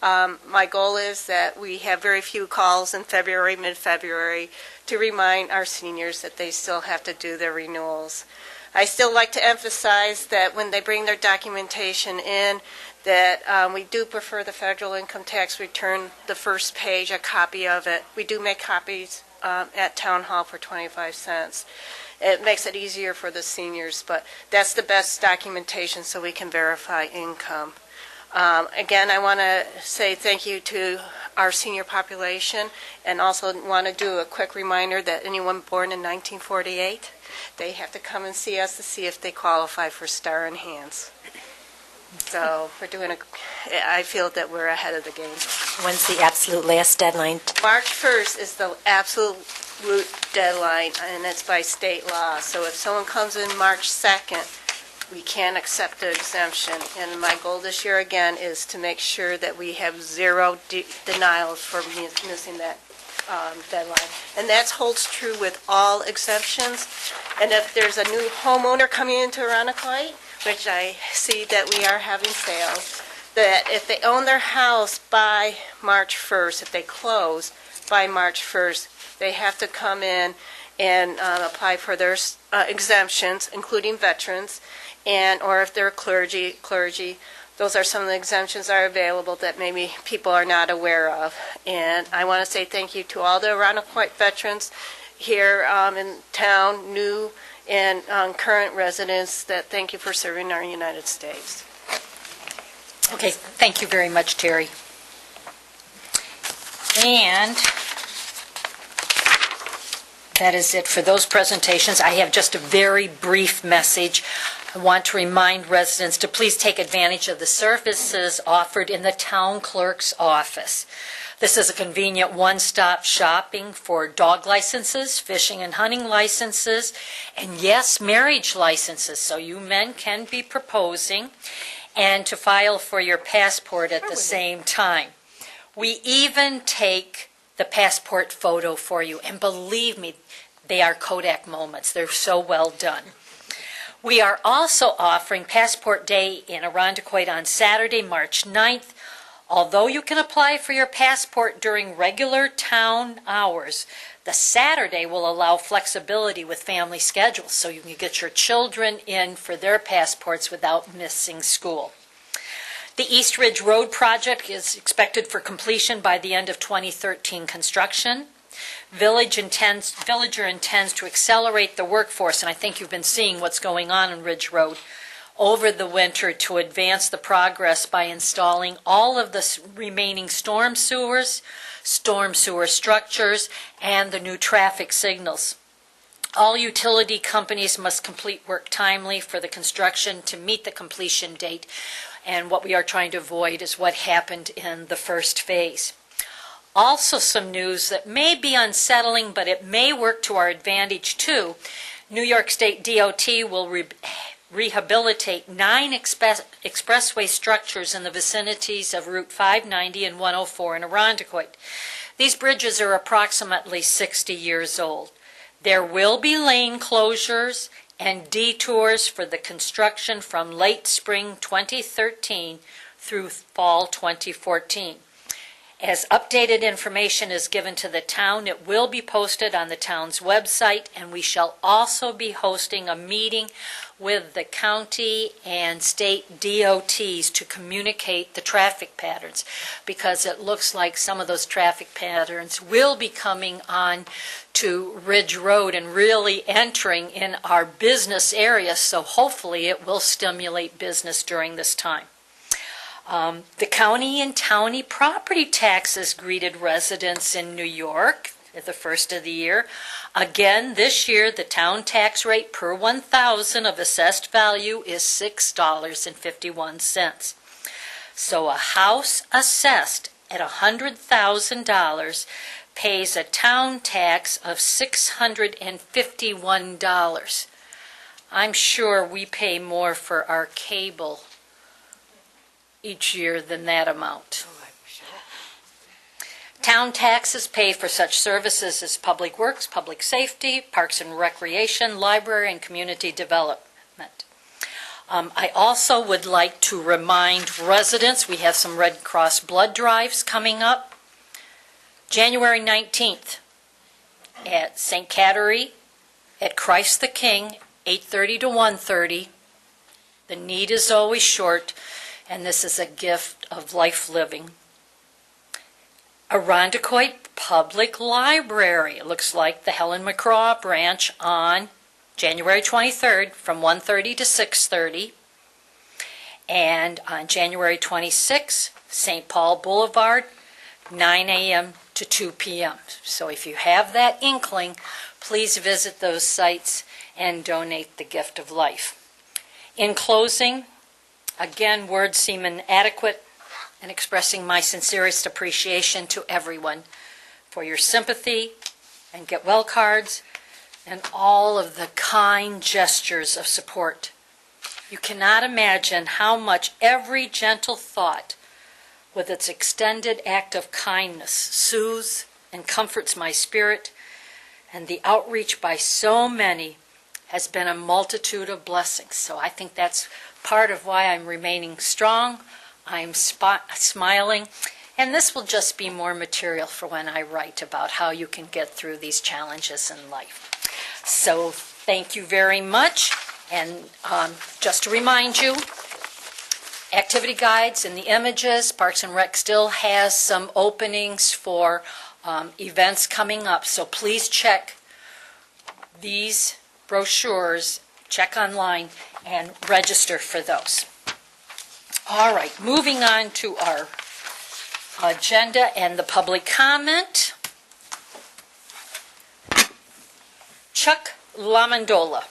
My goal is that we have very few calls in February, mid-February, to remind our seniors that they still have to do their renewals. I still like to emphasize that when they bring their documentation in, that we do prefer the federal income tax return, the first page, a copy of it. We do make copies at Town Hall for 25 cents. It makes it easier for the seniors, but that's the best documentation so we can verify income. Again, I want to say thank you to our senior population, and also want to do a quick reminder that anyone born in 1948, they have to come and see us to see if they qualify for Star Enhance. So I feel that we're ahead of the game. When's the absolute last deadline? March 1st is the absolute deadline, and it's by state law. So if someone comes in March 2nd, we can't accept the exemption. And my goal this year, again, is to make sure that we have zero denials for missing that deadline. And that holds true with all exemptions. And if there's a new homeowner coming into Arundecoit, which I see that we are having sales, that if they own their house by March 1st, if they close by March 1st, they have to come in and apply for their exemptions, including veterans, and or if they're clergy. Those are some of the exemptions that are available that maybe people are not aware of. And I want to say thank you to all the Arundecoit veterans here in town, new and current residents, that thank you for serving our United States. Okay, thank you very much, Terry. And that is it for those presentations. I have just a very brief message. I want to remind residents to please take advantage of the services offered in the town clerk's office. This is a convenient one-stop shopping for dog licenses, fishing and hunting licenses, and yes, marriage licenses, so you men can be proposing, and to file for your passport at the same time. We even take the passport photo for you, and believe me, they are Kodak moments. They're so well done. We are also offering Passport Day in Arundecoit on Saturday, March 9th. Although you can apply for your passport during regular town hours, the Saturday will allow flexibility with family schedules, so you can get your children in for their passports without missing school. The East Ridge Road project is expected for completion by the end of 2013 construction. Villager intends to accelerate the workforce, and I think you've been seeing what's going on Ridge Road over the winter to advance the progress by installing all of the remaining storm sewer structures, and the new traffic signals. All utility companies must complete work timely for the construction to meet the completion date, and what we are trying to avoid is what happened in the first phase. Also some news that may be unsettling, but it may work to our advantage too. New York State DOT will rehabilitate 9 expressway structures in the vicinities of Route 590 and 104 in Arundecoit. These bridges are approximately 60 years old. There will be lane closures and detours for the construction from late spring 2013 through fall 2014. As updated information is given to the town, it will be posted on the town's website, and we shall also be hosting a meeting with the county and state DOTs to communicate the traffic patterns, because it looks like some of those traffic patterns will be coming on to Ridge Road and really entering in our business area, so hopefully it will stimulate business during this time. The county and towny property taxes greeted residents in New York at the first of the year. Again, this year, the town tax rate per 1,000 of assessed value is $6.51. So a house assessed at $100,000 pays a town tax of $651. I'm sure we pay more for our cable each year than that amount. Town taxes pay for such services as public works, public safety, parks and recreation, library, and community development. I also would like to remind residents, we have some Red Cross blood drives coming up. January 19th at St. Cattery at Christ the King, 8:30 to 1:30. The need is always short, and this is a gift of life living. Irondequoit Public Library. It looks like the Helen McCraw branch on January 23rd from 1:30 to 6:30. And on January 26th, St. Paul Boulevard, 9 a.m. to 2 p.m. So if you have that inkling, please visit those sites and donate the gift of life. In closing, again, words seem inadequate in expressing my sincerest appreciation to everyone for your sympathy and get well cards and all of the kind gestures of support. You cannot imagine how much every gentle thought with its extended act of kindness soothes and comforts my spirit, and the outreach by so many has been a multitude of blessings. So I think that's part of why I'm remaining strong. I'm smiling, and this will just be more material for when I write about how you can get through these challenges in life. So thank you very much, and just to remind you, activity guides and the images, Parks and Rec still has some openings for events coming up, so please check these brochures, check online, and register for those. All right, moving on to our agenda and the public comment. Chuck Lamandola.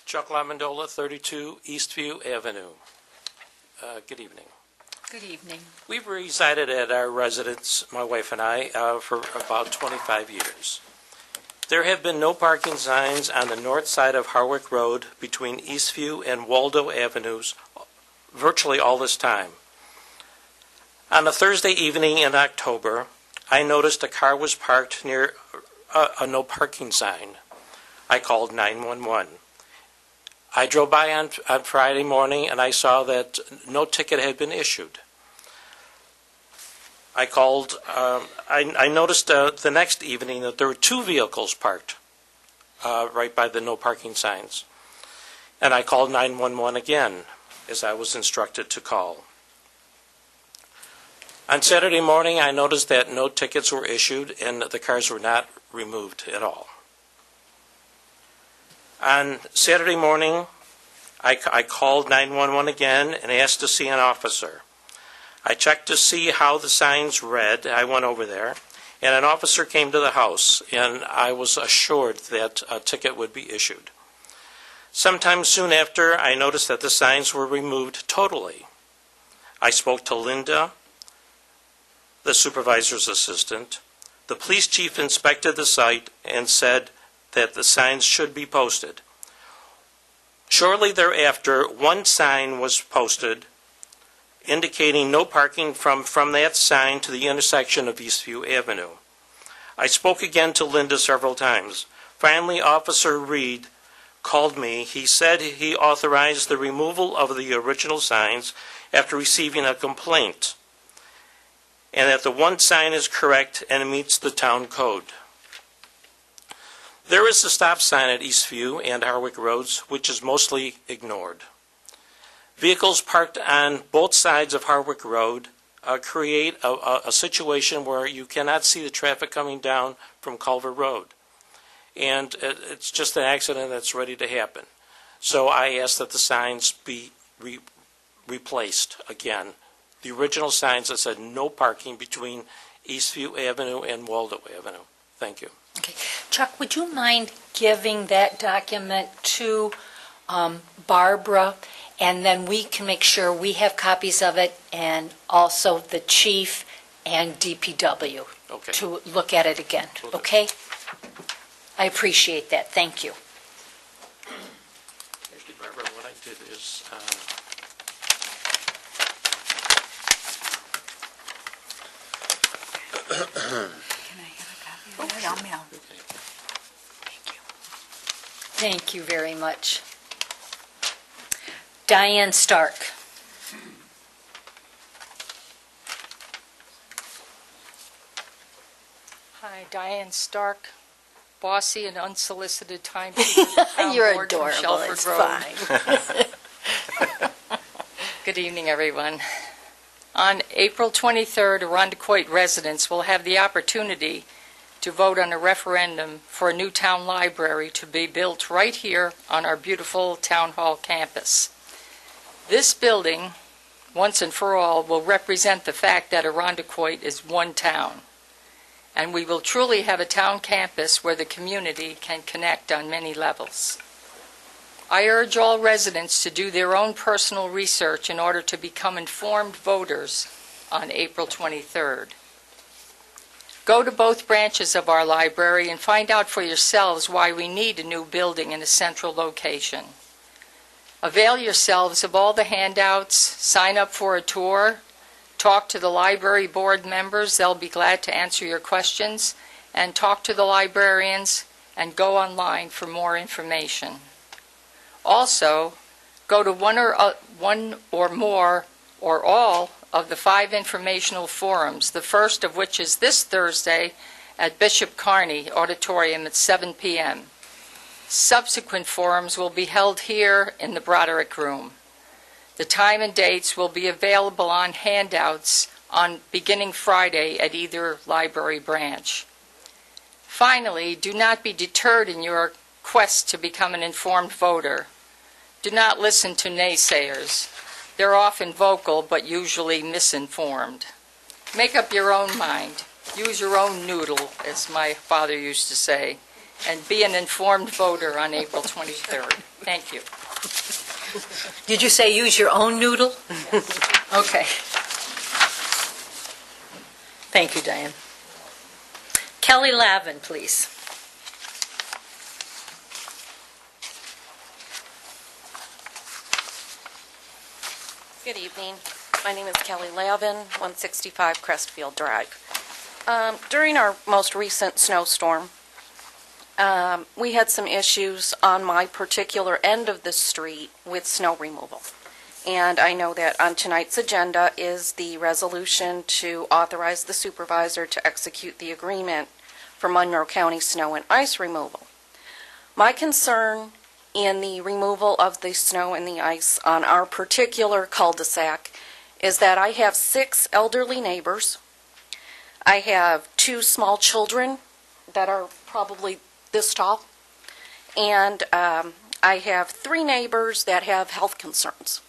Chuck Lamandola, 32 Eastview Avenue. Good evening. Good evening. We've resided at our residence, my wife and I, for about 25 years. There have been no parking signs on the north side of Harwick Road between Eastview and Waldo Avenues virtually all this time. On a Thursday evening in October, I noticed a car was parked near a no parking sign. I called 911. I drove by on Friday morning and I saw that no ticket had been issued. I called, I noticed the next evening that there were two vehicles parked right by the no parking signs. And I called 911 again, as I was instructed to call. On Saturday morning, I noticed that no tickets were issued and the cars were not removed at all. On Saturday morning, I called 911 again and asked to see an officer. I checked to see how the signs read. I went over there, and an officer came to the house, and I was assured that a ticket would be issued. Sometime soon after, I noticed that the signs were removed totally. I spoke to Linda, the supervisor's assistant. The police chief inspected the site and said that the signs should be posted. Shortly thereafter, one sign was posted indicating no parking from that sign to the intersection of Eastview Avenue. I spoke again to Linda several times. Finally, Officer Reed called me. He said he authorized the removal of the original signs after receiving a complaint, and that the one sign is correct and meets the town code. There is a stop sign at Eastview and Harwick Roads, which is mostly ignored. Vehicles parked on both sides of Harwick Road create a situation where you cannot see the traffic coming down from Culver Road. And it's just an accident that's ready to happen. So I ask that the signs be replaced again. The original signs that said no parking between Eastview Avenue and Waldo Avenue. Thank you. Okay. Chuck, would you mind giving that document to Barbara, and then we can make sure we have copies of it, and also the chief and DPW Okay. to look at it again, Will do. okay? I appreciate that, thank you. Actually, Barbara, what I did is, Can I have a copy of that? I'll mail. Thank you very much. Diane Stark. Hi, Diane Stark, bossy and unsolicited timekeeper of the town You're board from adorable, Shelford it's Road. fine. Good evening, everyone. On April 23rd, Arundecoit residents will have the opportunity to vote on a referendum for a new town library to be built right here on our beautiful town hall campus. This building, once and for all, will represent the fact that Arundecoit is one town, and we will truly have a town campus where the community can connect on many levels. I urge all residents to do their own personal research in order to become informed voters on April 23rd. Go to both branches of our library and find out for yourselves why we need a new building in a central location. Avail yourselves of all the handouts, sign up for a tour, talk to the library board members, they'll be glad to answer your questions, and talk to the librarians, and go online for more information. Also, go to one or more or all of the 5 informational forums, the first of which is this Thursday at Bishop Kearney Auditorium at 7 p.m. Subsequent forums will be held here in the Broderick Room. The time and dates will be available on handouts on beginning Friday at either library branch. Finally, do not be deterred in your quest to become an informed voter. Do not listen to naysayers. They're often vocal but usually misinformed. Make up your own mind. Use your own noodle, as my father used to say, and be an informed voter on April 23rd. Thank you. Did you say use your own noodle? Okay. Thank you, Diane. Kelly Lavin, please. Good evening. My name is Kelly Lavin, 165 Crestfield Drive. During our most recent snowstorm, we had some issues on my particular end of the street with snow removal. And I know that on tonight's agenda is the resolution to authorize the supervisor to execute the agreement for Monroe County snow and ice removal. My concern in the removal of the snow and the ice on our particular cul-de-sac is that I have 6 elderly neighbors. I have 2 small children that are probably this tall, and I have 3 neighbors that have health concerns.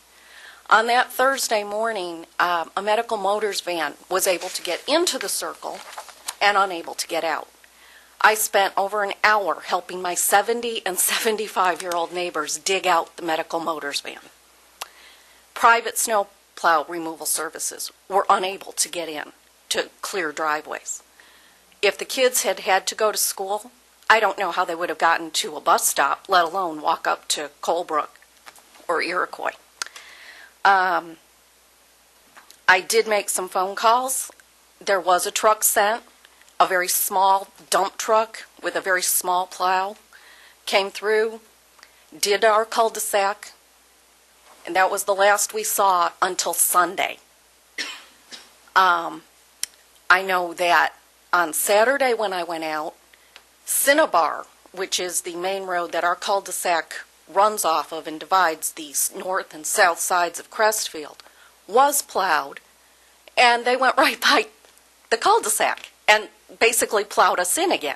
On that Thursday morning, a medical motors van was able to get into the circle and unable to get out. I spent over an hour helping my 70 and 75-year-old neighbors dig out the medical motors van. Private snow plow removal services were unable to get in to clear driveways. If the kids had had to go to school, I don't know how they would have gotten to a bus stop, let alone walk up to Colebrook or Iroquois. I did make some phone calls. There was a truck sent. A very small dump truck with a very small plow came through, did our cul-de-sac, and that was the last we saw until Sunday. I know that on Saturday when I went out, Cinnabar, which is the main road that our cul-de-sac runs off of and divides the north and south sides of Crestfield, was plowed, and they went right by the cul-de-sac and basically plowed us in again.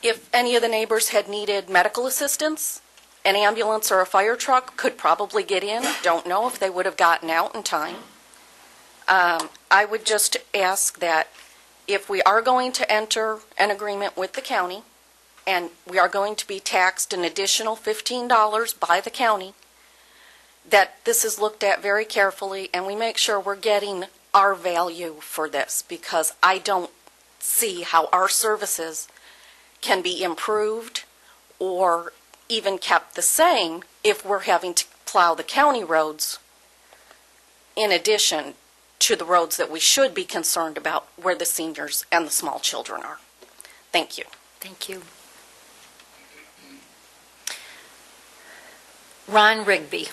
If any of the neighbors had needed medical assistance, an ambulance or a fire truck could probably get in. Don't know if they would have gotten out in time. I would just ask that if we are going to enter an agreement with the county, and we are going to be taxed an additional $15 by the county, that this is looked at very carefully and we make sure we're getting our value for this, because I don't see how our services can be improved or even kept the same if we're having to plow the county roads in addition to the roads that we should be concerned about where the seniors and the small children are. Thank you. Thank you. Ron Rigby.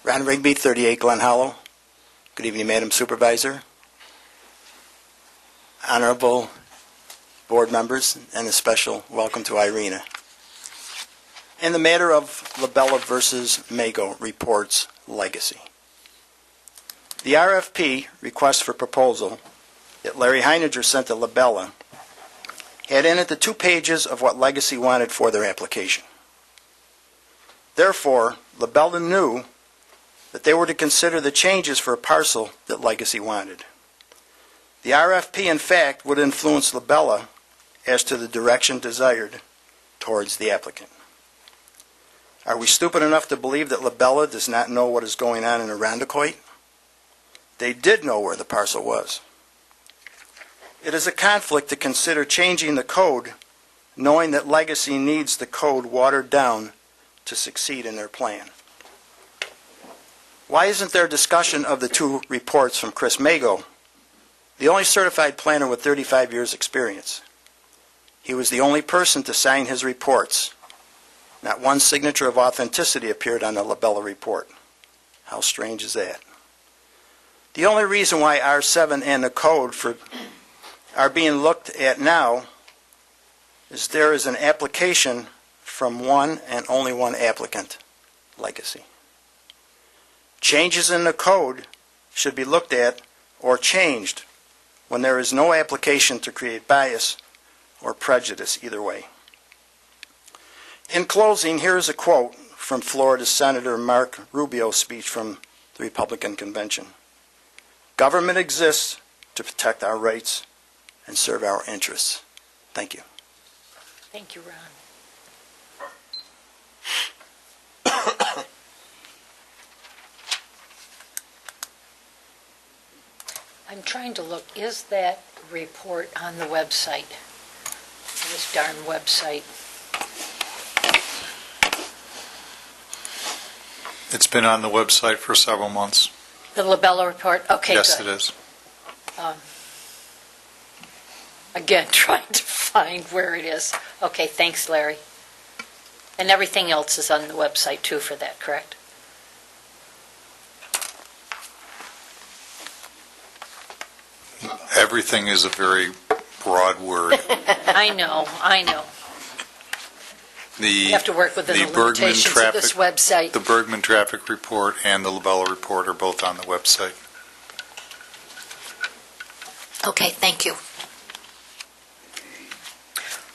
Ron Rigby, 38 Glen Hollow. Good evening, Madam Supervisor, honorable board members, and a special welcome to Irina. In the matter of Labella versus Mago reports legacy. The RFP, request for proposal, that Larry Heininger sent to Labella had in it the 2 pages of what Legacy wanted for their application. Therefore, Labella knew that they were to consider the changes for a parcel that Legacy wanted. The RFP, in fact, would influence Labella as to the direction desired towards the applicant. Are we stupid enough to believe that Labella does not know what is going on in Irondequoit? They did know where the parcel was. It is a conflict to consider changing the code, knowing that Legacy needs the code watered down to succeed in their plan. Why isn't there discussion of the 2 reports from Chris Mago, the only certified planner with 35 years' experience? He was the only person to sign his reports. Not one signature of authenticity appeared on the Labella report. How strange is that? The only reason why R7 and the code are being looked at now is there is an application from one and only one applicant, Legacy. Changes in the code should be looked at or changed when there is no application to create bias or prejudice either way. In closing, here is a quote from Florida Senator Mark Rubio's speech from the Republican Convention. Government exists to protect our rights and serve our interests. Thank you. Thank you, Ron. I'm trying to look, is that report on the website? This darn website. It's been on the website for several months. The Labella report? Okay, yes, good. It is. Again, trying to find where it is. Okay, thanks, Larry. And everything else is on the website, too, for that, correct? Everything is a very broad word. I know. You have to work within the limitations of this website. The Bergman Traffic Report and the Labella Report are both on the website. Okay, thank you.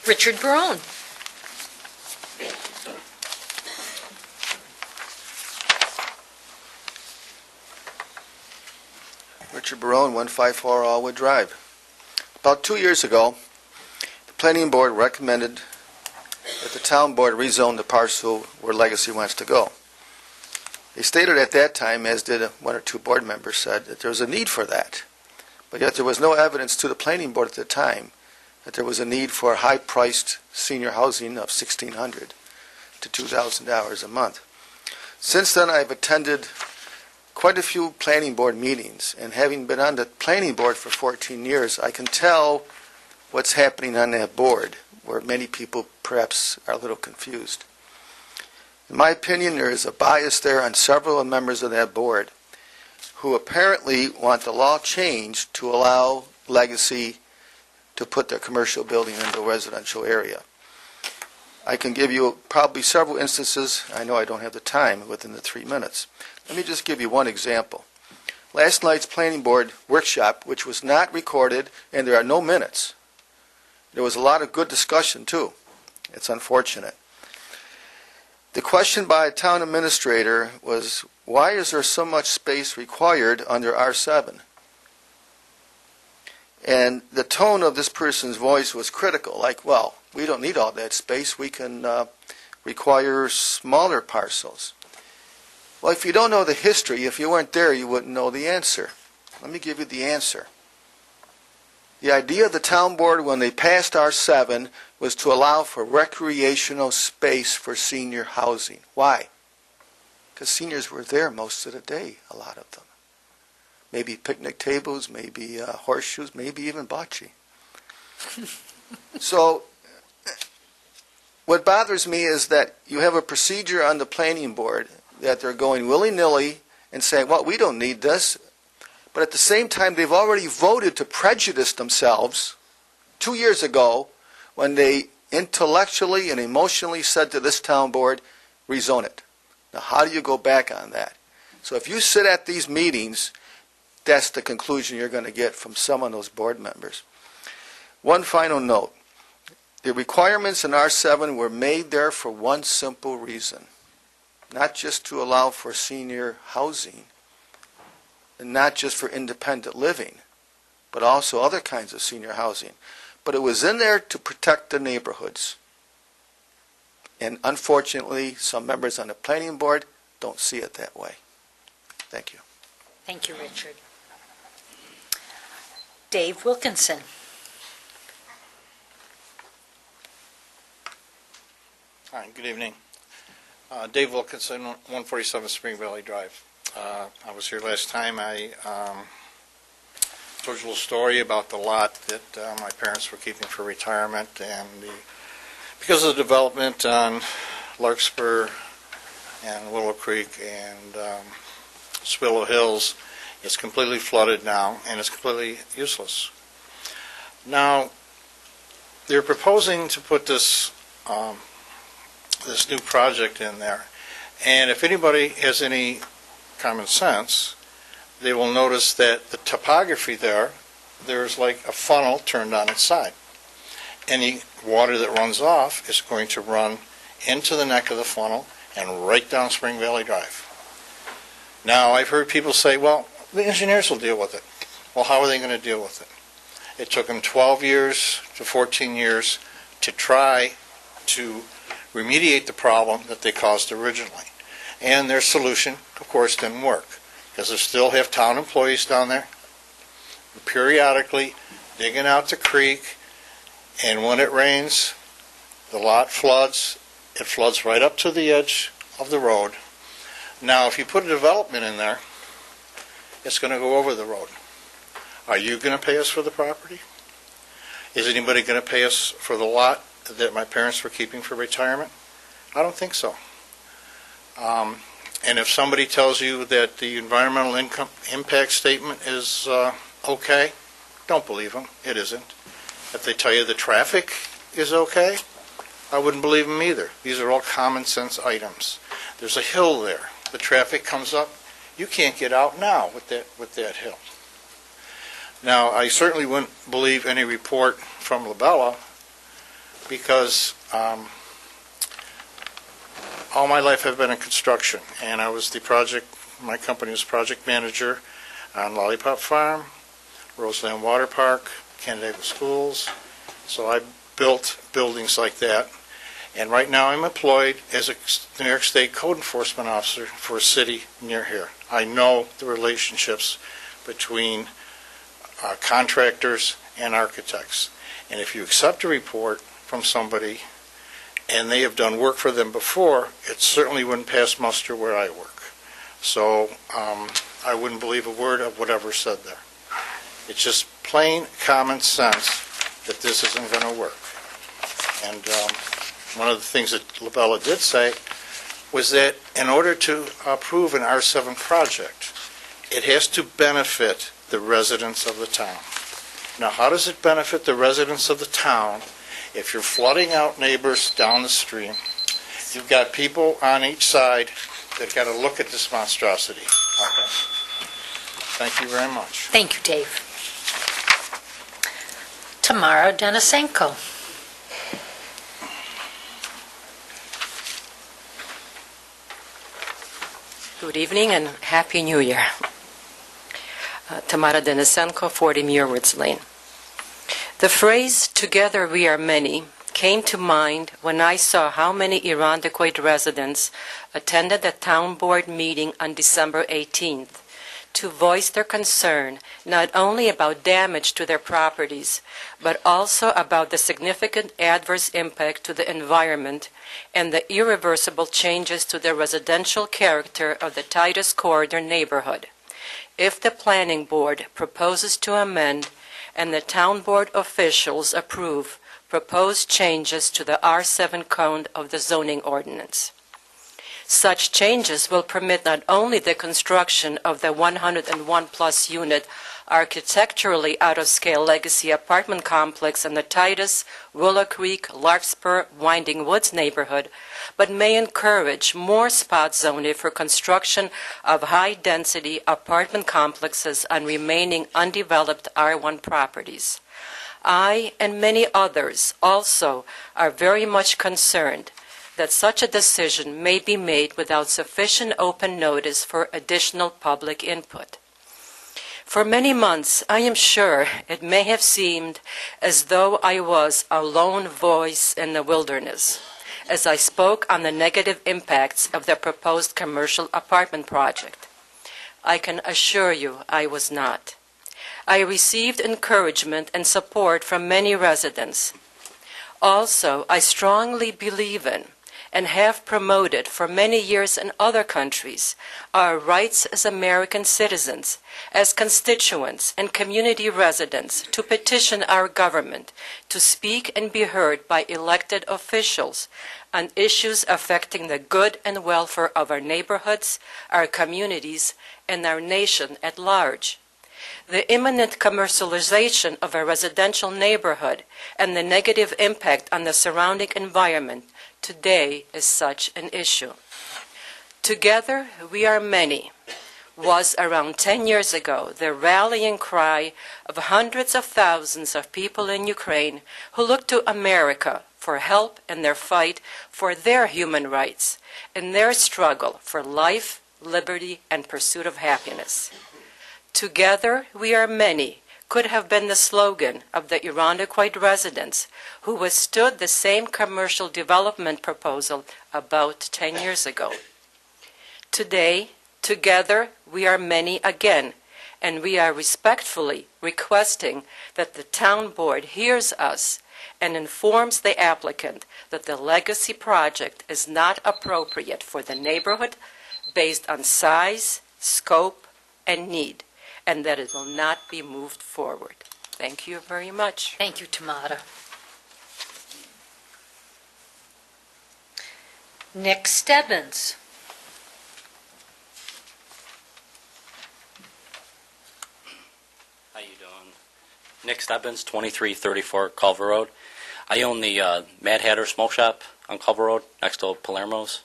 Richard Barone. Richard Barone, 154 Allwood Drive. About 2 years ago, the Planning Board recommended that the Town Board rezone the parcel where Legacy wants to go. They stated at that time, as did 1 or 2 board members said, that there was a need for that. But yet there was no evidence to the Planning Board at the time that there was a need for high-priced senior housing of $1,600 to $2,000 a month. Since then, I've attended quite a few Planning Board meetings, and having been on the Planning Board for 14 years, I can tell what's happening on that board, where many people perhaps are a little confused. In my opinion, there is a bias there on several members of that board who apparently want the law changed to allow Legacy to put their commercial building into a residential area. I can give you probably several instances. I know I don't have the time within the 3 minutes. Let me just give you one example. Last night's Planning Board workshop, which was not recorded, and there are no minutes. There was a lot of good discussion, too. It's unfortunate. The question by a town administrator was, why is there so much space required under R7? And the tone of this person's voice was critical, like, well, we don't need all that space, we can require smaller parcels. Well, if you don't know the history, if you weren't there, you wouldn't know the answer. Let me give you the answer. The idea of the town board when they passed R7 was to allow for recreational space for senior housing. Why? Because seniors were there most of the day, a lot of them. Maybe picnic tables, maybe horseshoes, maybe even bocce. So what bothers me is that you have a procedure on the planning board that they're going willy-nilly and saying, well, we don't need this. But at the same time, they've already voted to prejudice themselves 2 years ago when they intellectually and emotionally said to this town board, rezone it. Now, how do you go back on that? So if you sit at these meetings, that's the conclusion you're going to get from some of those board members. One final note. The requirements in R7 were made there for one simple reason, not just to allow for senior housing, and not just for independent living, but also other kinds of senior housing. But it was in there to protect the neighborhoods. And unfortunately, some members on the planning board don't see it that way. Thank you. Thank you, Richard. Dave Wilkinson. Hi, good evening. Dave Wilkinson, 147 Spring Valley Drive. I was here last time. I told you a little story about the lot that my parents were keeping for retirement, and because of the development on Larkspur and Willow Creek and Spillow Hills, it's completely flooded now, and it's completely useless. Now, they're proposing to put this this new project in there, and if anybody has any common sense, they will notice that the topography there's like a funnel turned on its side. Any water that runs off is going to run into the neck of the funnel and right down Spring Valley Drive. Now, I've heard people say, well, the engineers will deal with it. Well, how are they going to deal with it? It took them 12 years to 14 years to try to remediate the problem that they caused originally. And their solution, of course, didn't work, because they still have town employees down there periodically digging out the creek, and when it rains, the lot floods. It floods right up to the edge of the road. Now, if you put a development in there, it's going to go over the road. Are you going to pay us for the property? Is anybody going to pay us for the lot that my parents were keeping for retirement? I don't think so. And if somebody tells you that the environmental impact statement is okay, don't believe them. It isn't. If they tell you the traffic is okay, I wouldn't believe them either. These are all common sense items. There's a hill there. The traffic comes up. You can't get out now with that hill. Now, I certainly wouldn't believe any report from Labella, because all my life I've been in construction, and I was my company was project manager on Lollipop Farm, Roseland Water Park, Canandaigua Schools. So I built buildings like that. And right now I'm employed as a New York State code enforcement officer for a city near here. I know the relationships between contractors and architects. And if you accept a report from somebody and they have done work for them before, it certainly wouldn't pass muster where I work. So I wouldn't believe a word of whatever said there. It's just plain common sense that this isn't going to work. And one of the things that Labella did say was that in order to approve an R7 project, it has to benefit the residents of the town. Now, how does it benefit the residents of the town if you're flooding out neighbors down the stream? You've got people on each side that got to look at this monstrosity. Okay. Thank you very much. Thank you, Dave. Tamara Denisenko. Good evening and Happy New Year. Tamara Denisenko, 40 Muirwoods Lane. The phrase, "Together we are many," came to mind when I saw how many Irondequoit residents attended the town board meeting on December 18th to voice their concern not only about damage to their properties, but also about the significant adverse impact to the environment and the irreversible changes to the residential character of the Titus Corridor neighborhood. If the planning board proposes to amend and the town board officials approve proposed changes to the R7 code of the zoning ordinance. Such changes will permit not only the construction of the 101-plus unit architecturally out-of-scale legacy apartment complex in the Titus, Willow Creek, Larkspur, Winding Woods neighborhood, but may encourage more spot zoning for construction of high-density apartment complexes on remaining undeveloped R1 properties. I and many others also are very much concerned that such a decision may be made without sufficient open notice for additional public input. For many months, I am sure it may have seemed as though I was a lone voice in the wilderness as I spoke on the negative impacts of the proposed commercial apartment project. I can assure you I was not. I received encouragement and support from many residents. Also, I strongly believe in and have promoted for many years in other countries our rights as American citizens, as constituents and community residents to petition our government to speak and be heard by elected officials on issues affecting the good and welfare of our neighborhoods, our communities, and our nation at large. The imminent commercialization of a residential neighborhood and the negative impact on the surrounding environment today is such an issue. Together we are many was around 10 years ago the rallying cry of hundreds of thousands of people in Ukraine who looked to America for help in their fight for their human rights, in their struggle for life, liberty, and pursuit of happiness. Together we are many could have been the slogan of the Irondequoit residents who withstood the same commercial development proposal about 10 years ago. Today, together we are many again, and we are respectfully requesting that the town board hears us and informs the applicant that the legacy project is not appropriate for the neighborhood based on size, scope, and need, and that it will not be moved forward. Thank you very much. Thank you, Tamara. Nick Stebbins. How you doing? Nick Stebbins, 2334 Culver Road. I own the Mad Hatter Smoke Shop on Culver Road next to Palermo's.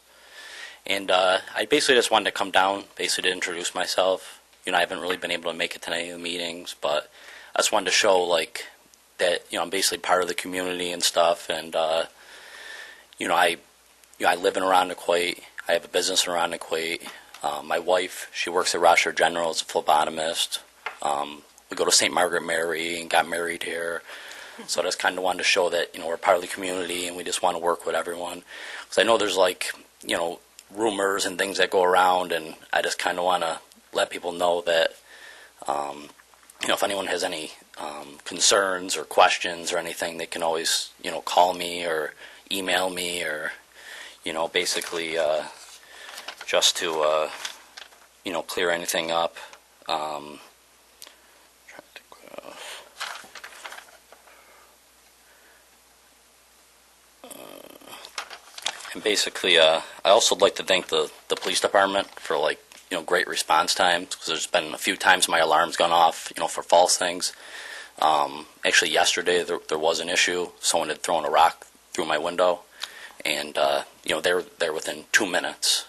And I basically just wanted to come down, basically to introduce myself. You know, I haven't really been able to make it to any of the meetings, but I just wanted to show, like, that, you know, I'm basically part of the community and stuff. And, you know, I live in Irondequoit. I have a business in Irondequoit. My wife, she works at Rochester General as a phlebotomist. We go to St. Margaret Mary and got married here. So I just kind of wanted to show that, you know, we're part of the community and we just want to work with everyone. Because I know there's, like, you know, rumors and things that go around, and I just kind of want to let people know that, you know, if anyone has any concerns or questions or anything, they can always, you know, call me or email me or, you know, basically just to, you know, clear anything up. And basically, I also would like to thank the police department for, like, you know, great response times, because there's been a few times my alarm's gone off, you know, for false things. Actually, yesterday there was an issue. Someone had thrown a rock through my window, and you know, they were there within 2 minutes.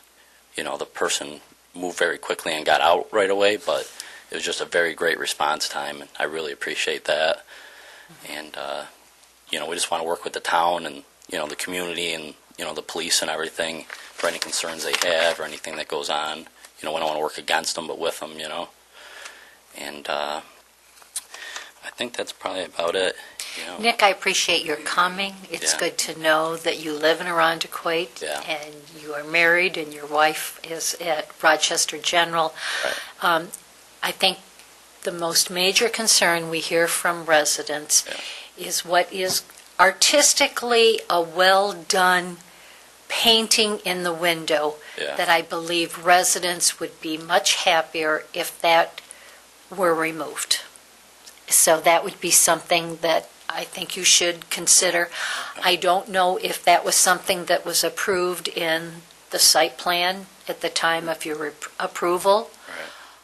You know, the person moved very quickly and got out right away, but it was just a very great response time, and I really appreciate that. And you know, we just want to work with the town and, you know, the community and, you know, the police and everything for any concerns they have or anything that goes on. we don't want to work against them, but with them, And I think that's probably about it. Nick, I appreciate your coming. It's Yeah. good to know that you live in Arundequoit Yeah. and you are married and your wife is at Rochester General. I think the most major concern we hear from residents is what is artistically a well-done painting in the window that I believe residents would be much happier if that were removed. So that would be something that I think you should consider. I don't know if that was something that was approved in the site plan at the time of your approval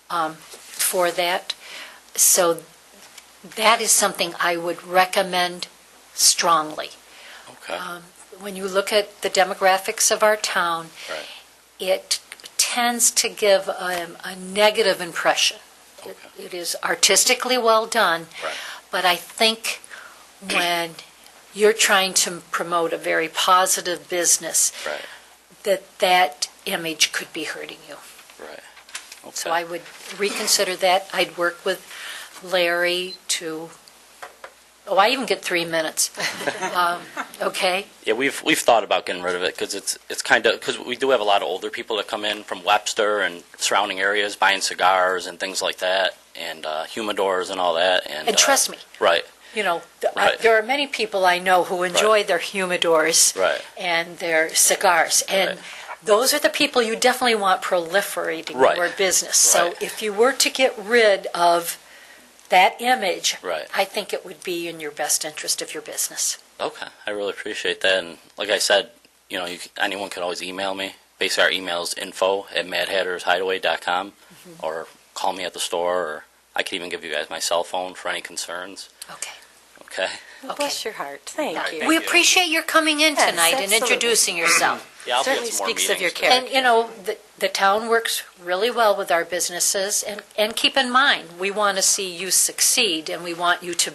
for that. So that is something I would recommend strongly. Okay. When you look at the demographics of our town, it tends to give a negative impression. It is artistically well done, but I think when you're trying to promote a very positive business, that image could be hurting you. So I would reconsider that. I'd work with Larry to, I even get 3 minutes. Okay? Yeah, we've thought about getting rid of it because it's kind of, because we do have a lot of older people that come in from Webster and surrounding areas buying cigars and things like that, and humidors and all that. And trust me. Right. There are many people I know who enjoy their humidors and their cigars, and those are the people you definitely want proliferating your business. So if you were to get rid of that image, I think it would be in your best interest of your business. Okay, I really appreciate that. And like I said, anyone can always email me. Basically, our email is info@madhattershideaway.com, or call me at the store, or I can even give you guys my cell phone for any concerns. Okay. Okay. Bless your heart. Thank you. We appreciate your coming in Yes, tonight and absolutely. introducing yourself. Yeah, I'll Certainly be at some more speaks of your meetings, character. And, the town works really well with our businesses, and keep in mind, we want to see you succeed, and we want you to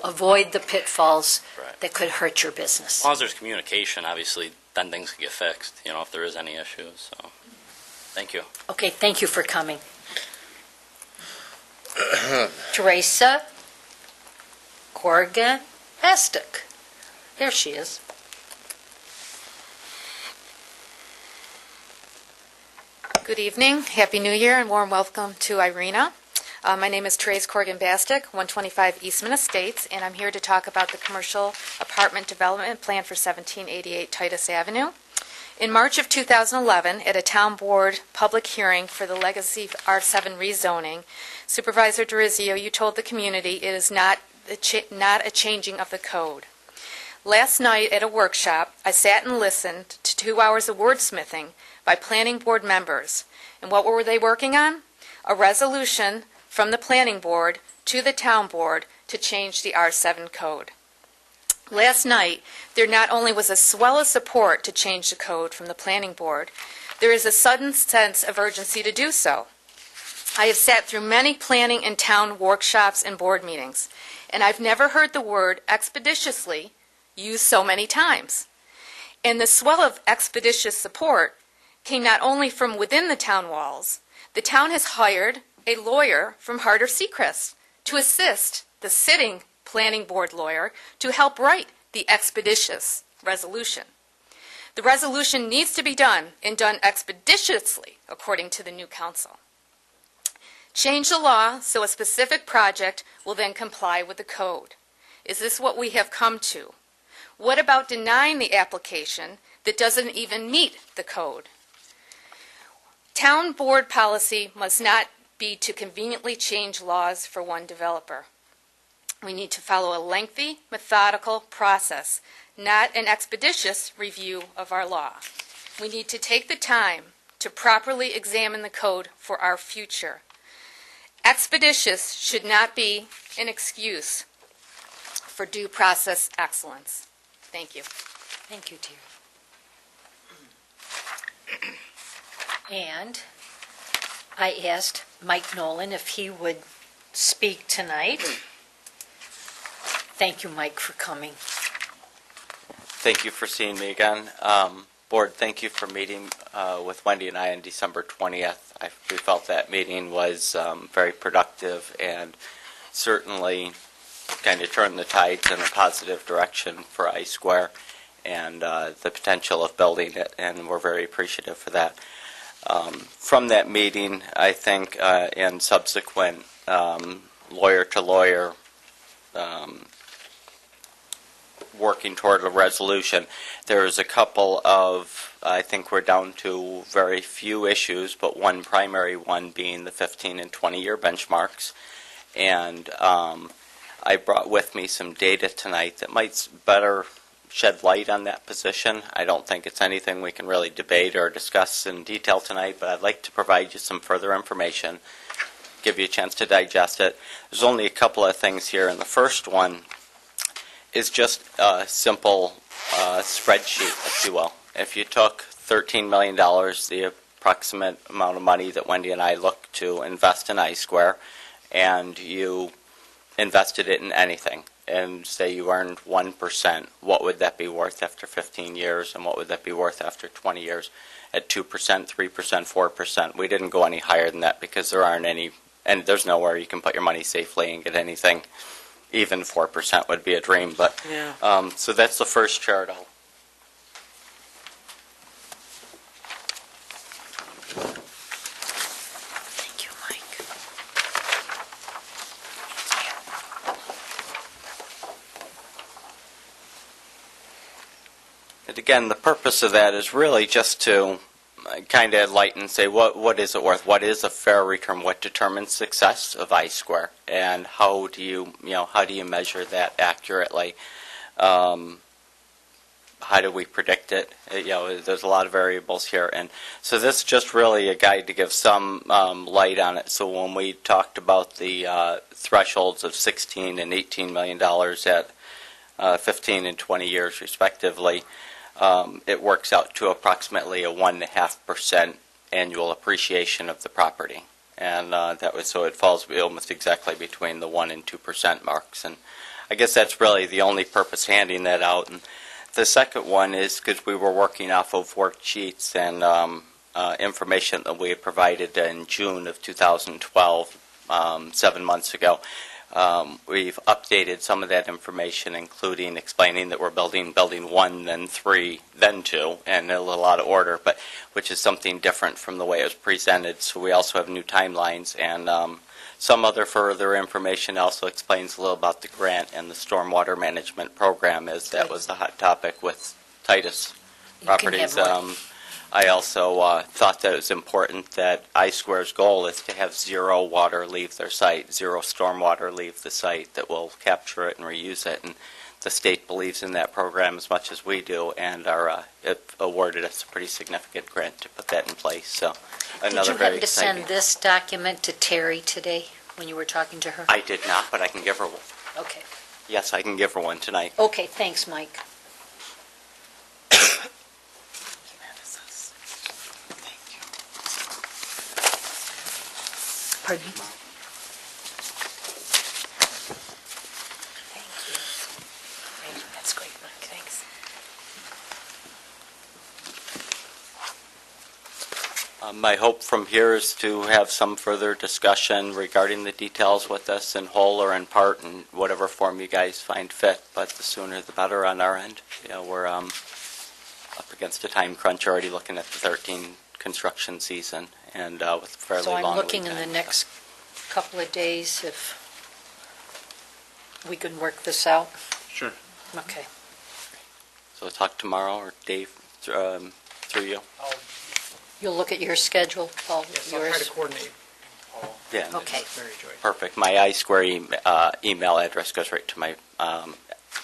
avoid the pitfalls that could hurt your business. As long as there's communication, obviously, then things can get fixed, if there is any issues. So, thank you. Okay, thank you for coming. Teresa Corrigan Estic. There she is. Good evening, Happy New Year, and warm welcome to Irina. My name is Therese Corrigan-Bastick, 125 Eastman Estates, and I'm here to talk about the commercial apartment development plan for 1788 Titus Avenue. In March of 2011, at a town board public hearing for the Legacy R7 rezoning, Supervisor Dorizio, you told the community it is not a changing of the code. Last night at a workshop, I sat and listened to 2 hours of wordsmithing by planning board members. And what were they working on? A resolution from the planning board to the town board to change the R7 code. Last night, there not only was a swell of support to change the code from the planning board, there is a sudden sense of urgency to do so. I have sat through many planning and town workshops and board meetings, and I've never heard the word expeditiously used so many times. And the swell of expeditious support came not only from within the town walls. The town has hired a lawyer from Harder Seacrest to assist the sitting planning board lawyer to help write the expeditious resolution. The resolution needs to be done and done expeditiously, according to the new council. Change the law so a specific project will then comply with the code. Is this what we have come to? What about denying the application that doesn't even meet the code? Town board policy must not be to conveniently change laws for one developer. We need to follow a lengthy, methodical process, not an expeditious review of our law. We need to take the time to properly examine the code for our future. Expeditious should not be an excuse for due process excellence. Thank you. Thank you, dear. And I asked Mike Nolan if he would speak tonight. Thank you, Mike, for coming. Thank you for seeing me again. Board, thank you for meeting with Wendy and I on December 20th. We felt that meeting was very productive and certainly kind of turned the tides in a positive direction for I-Square and the potential of building it, and we're very appreciative for that. From that meeting, I think, and subsequent lawyer-to-lawyer working toward a resolution, there's a couple of, I think we're down to very few issues, but one primary one being the 15 and 20-year benchmarks. And I brought with me some data tonight that might better shed light on that position. I don't think it's anything we can really debate or discuss in detail tonight, but I'd like to provide you some further information, give you a chance to digest it. There's only a couple of things here, and the first one is just a simple spreadsheet, if you will. If you took $13 million, the approximate amount of money that Wendy and I look to invest in I-Square, and you invested it in anything, and say you earned 1%, what would that be worth after 15 years, and what would that be worth after 20 years? At 2%, 3%, 4%. We didn't go any higher than that because there aren't any, and there's nowhere you can put your money safely and get anything. Even 4% would be a dream, but Yeah. So that's the first chart. Thank you, Mike. And again, the purpose of that is really just to kind of enlighten, say what is it worth? What is a fair return? What determines success of I-Square? And how do you measure that accurately? How do we predict it? There's a lot of variables here, and so this is just really a guide to give some light on it. So when we talked about the thresholds of $16 and $18 million at 15 and 20 years respectively, it works out to approximately a 1.5% annual appreciation of the property, and so it falls almost exactly between the 1% and 2% marks. And I guess that's really the only purpose handing that out. And the second one is because we were working off of worksheets and information that we had provided in June of 2012, 7 months ago. We've updated some of that information, including explaining that we're building building 1, then 3, then 2, and a little out of order, but which is something different from the way it was presented. So we also have new timelines, and some other further information also explains a little about the grant and the stormwater management program, as that was the hot topic with Titus Properties. I also thought that it was important that I-Square's goal is to have zero water leave their site, zero stormwater leave the site, that will capture it and reuse it. And the state believes in that program as much as we do, and it awarded us a pretty significant grant to put that in place. So another very exciting. Did you happen to send this document to Terry today when you were talking to her? I did not, but I can give her one. Okay. Yes, I can give her one tonight. Okay, thanks, Mike. Pardon me? Thank you. That's great, Mike. Thanks. My hope from here is to have some further discussion regarding the details with us in whole or in part, in whatever form you guys find fit, but the sooner the better on our end. We're up against a time crunch already, looking at the 13 construction season, and with fairly long lead time. So I'm looking in the next couple of days if we can work this out. Sure. Okay. So we'll talk tomorrow, or Dave, through you. You'll look at your schedule, Paul? Yes, I'll try to coordinate. Yeah. Okay. Very joyful. Perfect. My I-Square email address goes right to my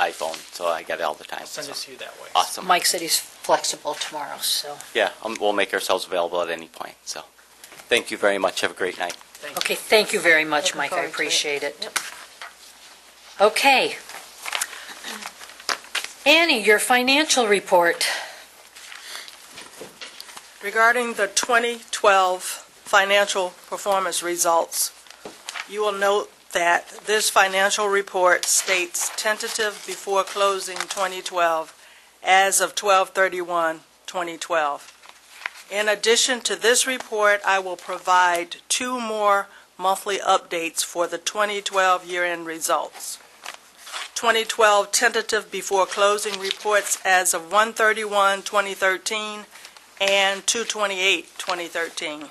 iPhone, so I get it all the time. I'll send it to you that way. Awesome. Mike said he's flexible tomorrow, so. Yeah, we'll make ourselves available at any point. So, thank you very much. Have a great night. Okay, thank you very much, Mike. I appreciate it. Okay. Annie, your financial report. Regarding the 2012 financial performance results, you will note that this financial report states tentative before closing 2012 as of 12/31/2012. In addition to this report, I will provide 2 more monthly updates for the 2012 year-end results. 2012 tentative before closing reports as of 1/31/2013 and 2/28/2013.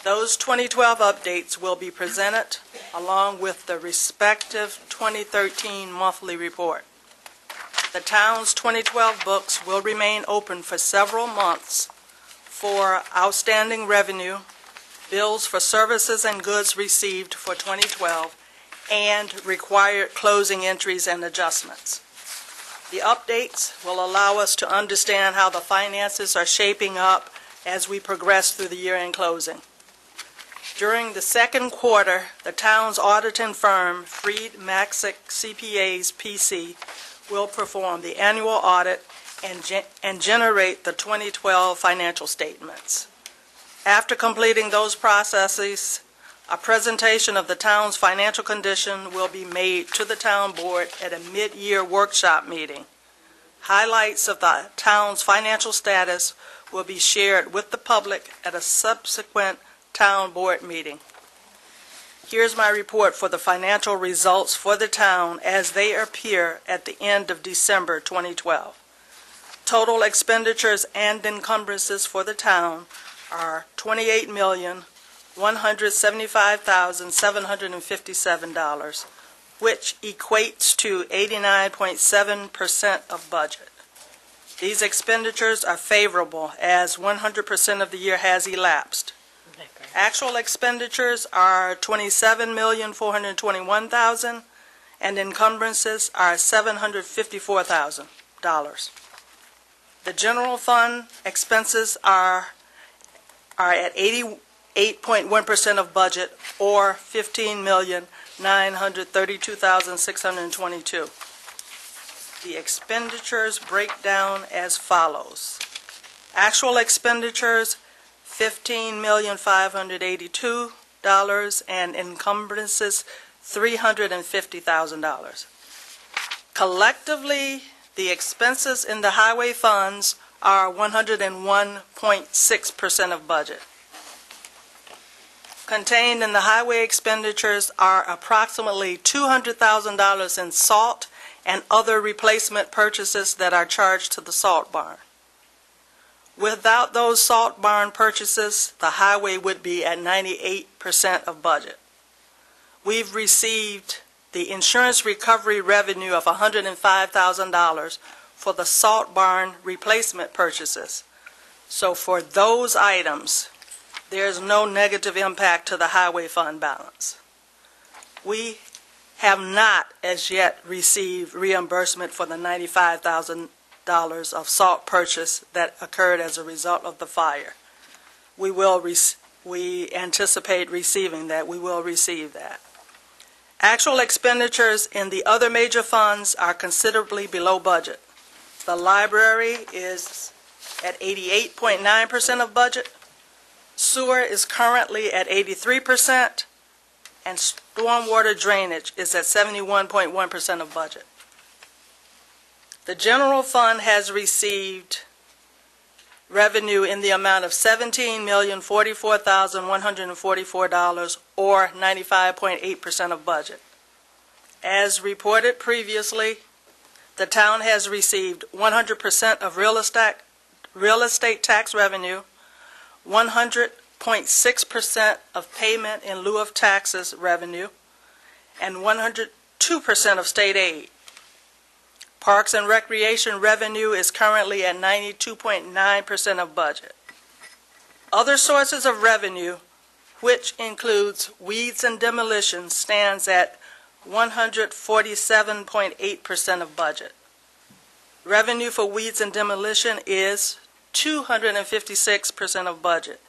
Those 2012 updates will be presented along with the respective 2013 monthly report. The town's 2012 books will remain open for several months for outstanding revenue, bills for services and goods received for 2012, and required closing entries and adjustments. The updates will allow us to understand how the finances are shaping up as we progress through the year-end closing. During the second quarter, the town's auditing firm, Freed Maxick CPAs PC, will perform the annual audit and generate the 2012 financial statements. After completing those processes, a presentation of the town's financial condition will be made to the town board at a mid-year workshop meeting. Highlights of the town's financial status will be shared with the public at a subsequent town board meeting. Here's my report for the financial results for the town as they appear at the end of December 2012. Total expenditures and encumbrances for the town are $28,175,757, which equates to 89.7% of budget. These expenditures are favorable as 100% of the year has elapsed. Actual expenditures are $27,421,000, and encumbrances are $754,000. The general fund expenses are at 88.1% of budget, or $15,932,622. The expenditures break down as follows. Actual expenditures, $15,582, and encumbrances, $350,000. Collectively, the expenses in the highway funds are 101.6% of budget. Contained in the highway expenditures are approximately $200,000 in salt and other replacement purchases that are charged to the salt barn. Without those salt barn purchases, the highway would be at 98% of budget. We've received the insurance recovery revenue of $105,000 for the salt barn replacement purchases. So for those items, there's no negative impact to the highway fund balance. We have not as yet received reimbursement for the $95,000 of salt purchase that occurred as a result of the fire. We anticipate receiving that. We will receive that. Actual expenditures in the other major funds are considerably below budget. The library is at 88.9% of budget. Sewer is currently at 83%, and stormwater drainage is at 71.1% of budget. The general fund has received revenue in the amount of $17,044,144, or 95.8% of budget. As reported previously, the town has received 100% of real estate tax revenue, 100.6% of payment in lieu of taxes revenue, and 102% of state aid. Parks and Recreation revenue is currently at 92.9% of budget. Other sources of revenue, which includes weeds and demolition, stands at 147.8% of budget. Revenue for weeds and demolition is 256% of budget.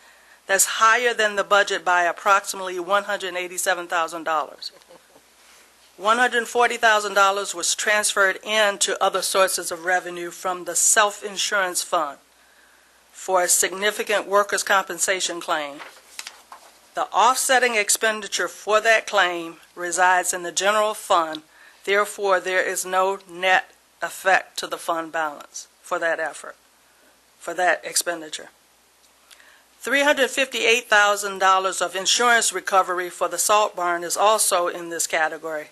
That's higher than the budget by approximately $187,000. $140,000 was transferred into other sources of revenue from the self-insurance fund for a significant workers' compensation claim. The offsetting expenditure for that claim resides in the general fund. Therefore, there is no net effect to the fund balance for that effort, for that expenditure. $358,000 of insurance recovery for the salt barn is also in this category.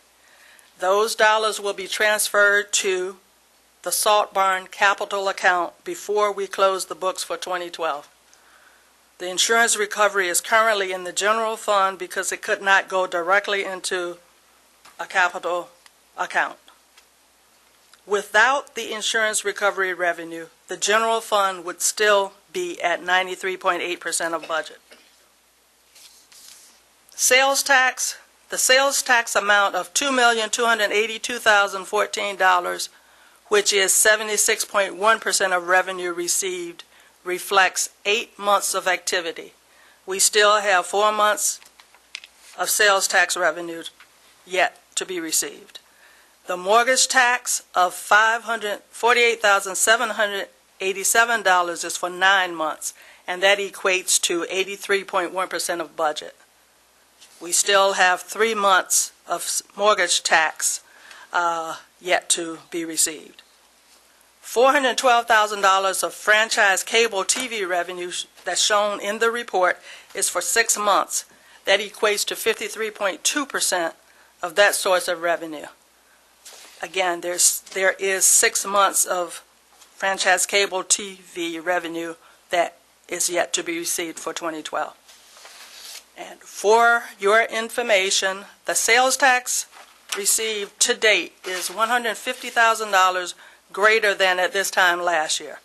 Those dollars will be transferred to the salt barn capital account before we close the books for 2012. The insurance recovery is currently in the general fund because it could not go directly into a capital account. Without the insurance recovery revenue, the general fund would still be at 93.8% of budget. Sales tax, the sales tax amount of $2,282,014, which is 76.1% of revenue received, reflects 8 months of activity. We still have 4 months of sales tax revenue yet to be received. The mortgage tax of $548,787 is for 9 months, and that equates to 83.1% of budget. We still have 3 months of mortgage tax yet to be received. $412,000 of franchise cable TV revenue that's shown in the report is for 6 months. That equates to 53.2% of that source of revenue. Again, there is 6 months of franchise cable TV revenue that is yet to be received for 2012. And for your information, the sales tax received to date is $150,000 greater than at this time last year.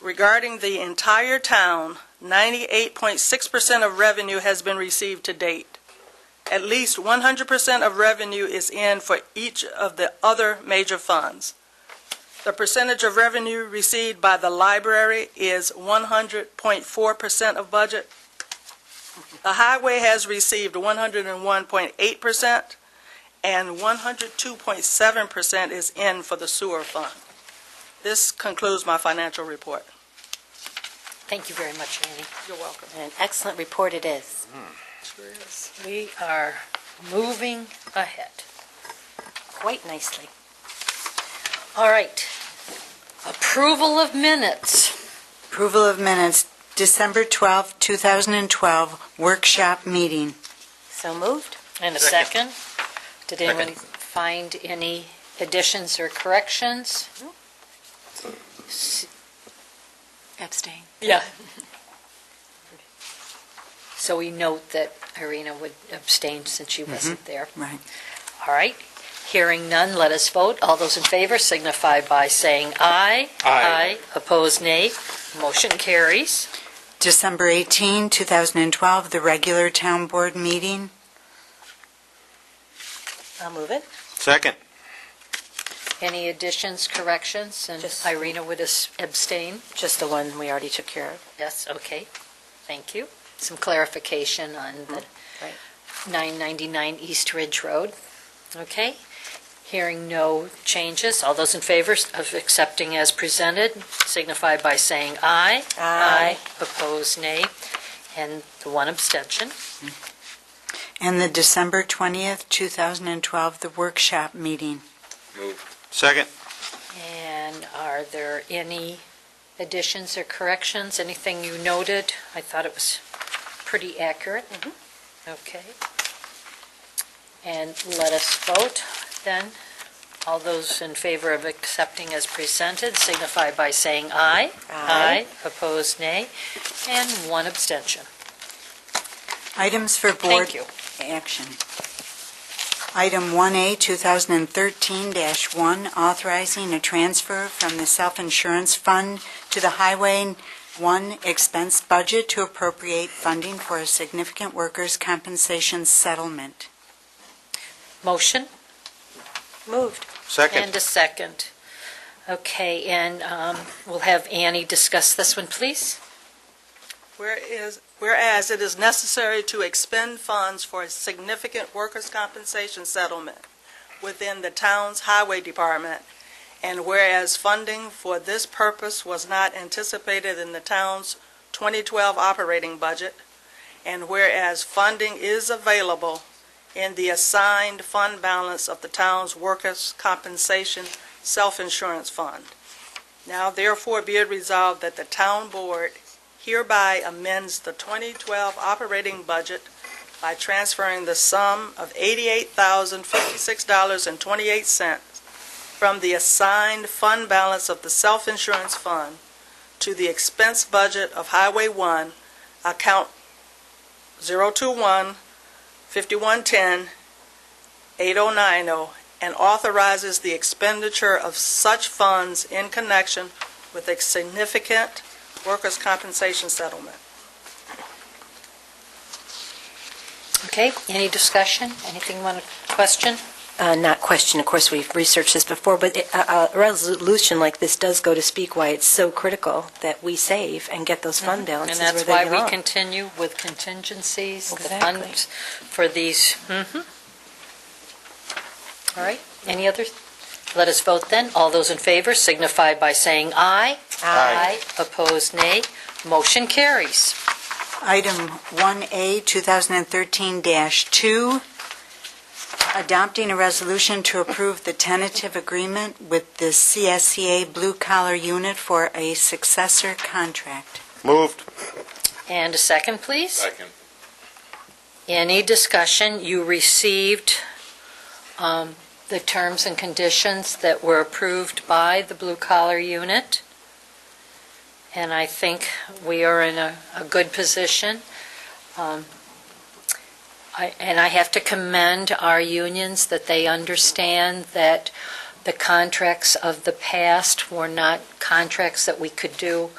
Regarding the entire town, 98.6% of revenue has been received to date. At least 100% of revenue is in for each of the other major funds. The percentage of revenue received by the library is 100.4% of budget. The highway has received 101.8%, and 102.7% is in for the sewer fund. This concludes my financial report. Thank you very much, Annie. You're welcome. An excellent report it is. Sure is. We are moving ahead. Quite nicely. All right. Approval of minutes. Approval of minutes, December 12, 2012, workshop meeting. So moved. And a second. Did anyone find any additions or corrections? Abstain. Yeah. So we note that Irina would abstain since she wasn't there. Right. All right. Hearing none, let us vote. All those in favor signify by saying aye. Aye. Opposed, nay. Motion carries. December 18, 2012, the regular town board meeting. I'll move it. Second. Any additions, corrections? And Just- Irina would abstain? Just the one we already took care of. Yes, okay. Thank you. Some clarification on the Right. 999 East Ridge Road. Okay. Hearing no changes, all those in favor of accepting as presented signify by saying aye. Aye. Opposed, nay. And the one abstention. And the December 20th, 2012, the workshop meeting. Second. And are there any additions or corrections? Anything you noted? I thought it was pretty accurate. Okay. And let us vote then. All those in favor of accepting as presented signify by saying aye. Aye. Opposed, nay. And one abstention. Items for board Thank you. action. Item 1A, 2013-1, authorizing a transfer from the self-insurance fund to the Highway 1 expense budget to appropriate funding for a significant workers' compensation settlement. Motion? Moved. Second. And a second. Okay, and we'll have Annie discuss this one, please. Whereas it is necessary to expend funds for a significant workers' compensation settlement within the town's highway department, and whereas funding for this purpose was not anticipated in the town's 2012 operating budget, and whereas funding is available in the assigned fund balance of the town's workers' compensation self-insurance fund. Now therefore be it resolved that the town board hereby amends the 2012 operating budget by transferring the sum of $88,056.28 from the assigned fund balance of the self-insurance fund to the expense budget of Highway 1, account 021-5110-8090, and authorizes the expenditure of such funds in connection with a significant workers' compensation settlement. Okay, any discussion? Anything you want to question? Not question, of course, we've researched this before, but a resolution like this does go to speak why it's so critical that we save and get those fund balances And that's where why they we belong. continue with contingencies, the Exactly. funds for these. All right, any others? Let us vote then. All those in favor signify by saying aye. Aye. Opposed, nay. Motion carries. Item 1A, 2013-2, adopting a resolution to approve the tentative agreement with the CSCA Blue Collar Unit for a successor contract. Moved. And a second, please. Second. Any discussion? You received the terms and conditions that were approved by the Blue Collar Unit, and I think we are in a good position. I have to commend our unions that they understand that the contracts of the past were not contracts that we could do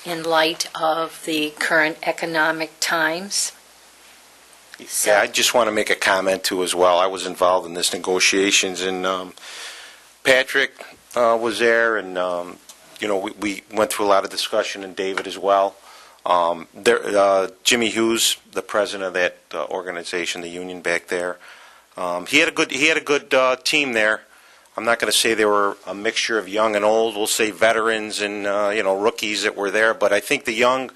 in light of the current economic times. Yeah, I just want to make a comment too as well. I was involved in this negotiations, and Patrick was there, and we went through a lot of discussion, and David as well. Jimmy Hughes, the president of that organization, the union back there, he had a good team there. I'm not going to say they were a mixture of young and old. We'll say veterans and rookies that were there, but I think the young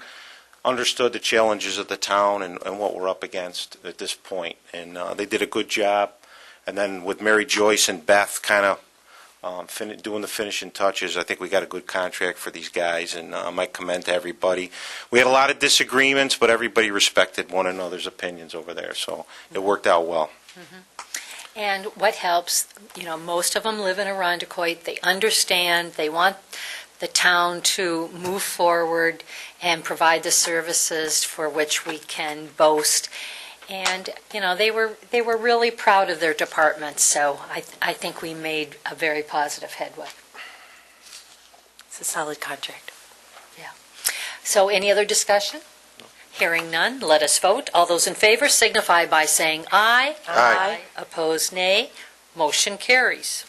understood the challenges of the town and what we're up against at this point, and they did a good job. And then with Mary Joyce and Beth kind of doing the finishing touches, I think we got a good contract for these guys, and I might commend to everybody. We had a lot of disagreements, but everybody respected one another's opinions over there, so it worked out well. And what helps, most of them live in Irondequoit. They understand, they want the town to move forward and provide the services for which we can boast. And, they were really proud of their department, so I think we made a very positive headway. It's a solid contract. Yeah. So any other discussion? Hearing none, let us vote. All those in favor signify by saying aye. Aye. Opposed, nay. Motion carries.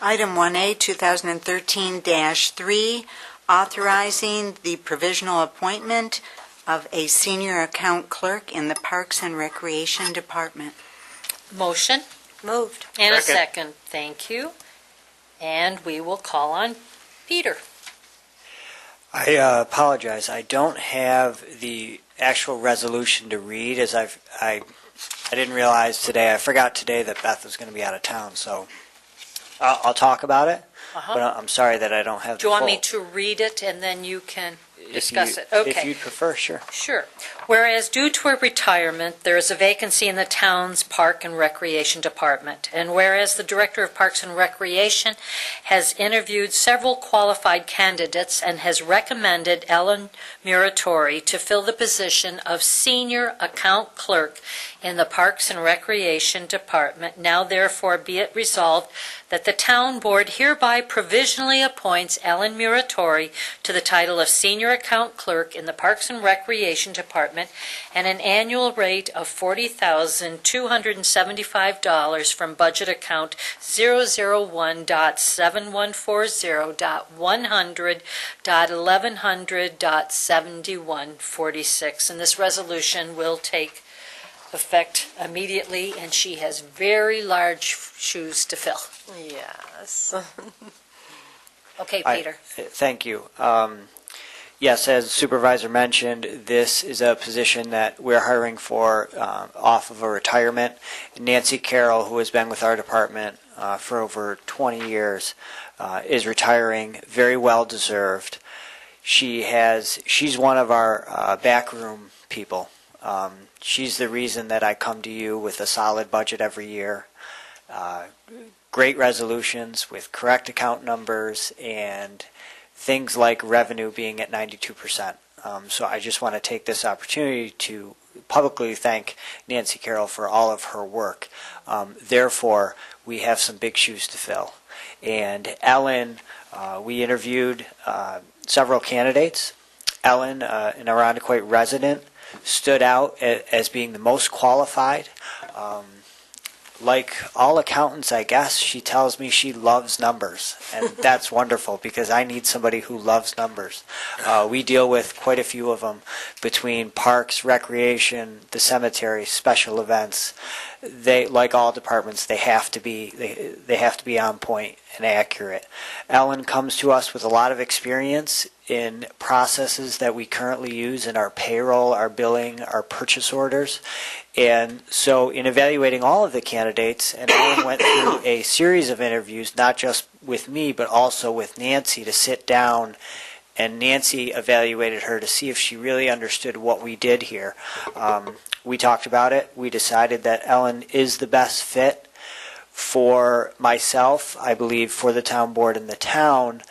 Item 1A, 2013-3, authorizing the provisional appointment of a senior account clerk in the Parks and Recreation Department. Motion? Moved. And a second. Thank you. And we will call on Peter. I apologize. I don't have the actual resolution to read, as I didn't realize today. I forgot today that Beth was going to be out of town, so I'll talk about it. But I'm sorry that I don't have the Do you want full. me to read it and then you can discuss it? If Okay. you'd prefer, sure. Sure. Whereas due to a retirement, there is a vacancy in the town's Park and Recreation Department. And whereas the Director of Parks and Recreation has interviewed several qualified candidates and has recommended Ellen Muratori to fill the position of Senior Account Clerk in the Parks and Recreation Department, now therefore be it resolved that the Town Board hereby provisionally appoints Ellen Muratori to the title of Senior Account Clerk in the Parks and Recreation Department and an annual rate of $40,275 from budget account 001.7140.100.1100.7146. And this resolution will take effect immediately, and she has very large shoes to fill. Yes. Okay, Peter. Thank you. Yes, as Supervisor mentioned, this is a position that we're hiring for off of a retirement. Nancy Carroll, who has been with our department for over 20 years, is retiring, very well deserved. She's one of our backroom people. She's the reason that I come to you with a solid budget every year, great resolutions with correct account numbers, and things like revenue being at 92%. So I just want to take this opportunity to publicly thank Nancy Carroll for all of her work. Therefore, we have some big shoes to fill. And Ellen, we interviewed several candidates. Ellen, an Irondequoit resident, stood out as being the most qualified. Like all accountants, I guess, she tells me she loves numbers, and that's wonderful because I need somebody who loves numbers. We deal with quite a few of them between parks, recreation, the cemetery, special events. They, like all departments, they have to be on point and accurate. Ellen comes to us with a lot of experience in processes that we currently use in our payroll, our billing, our purchase orders. And so in evaluating all of the candidates, and Ellen went through a series of interviews, not just with me, but also with Nancy to sit down, and Nancy evaluated her to see if she really understood what we did here. We talked about it. We decided that Ellen is the best fit for myself, I believe, for the town board and the town.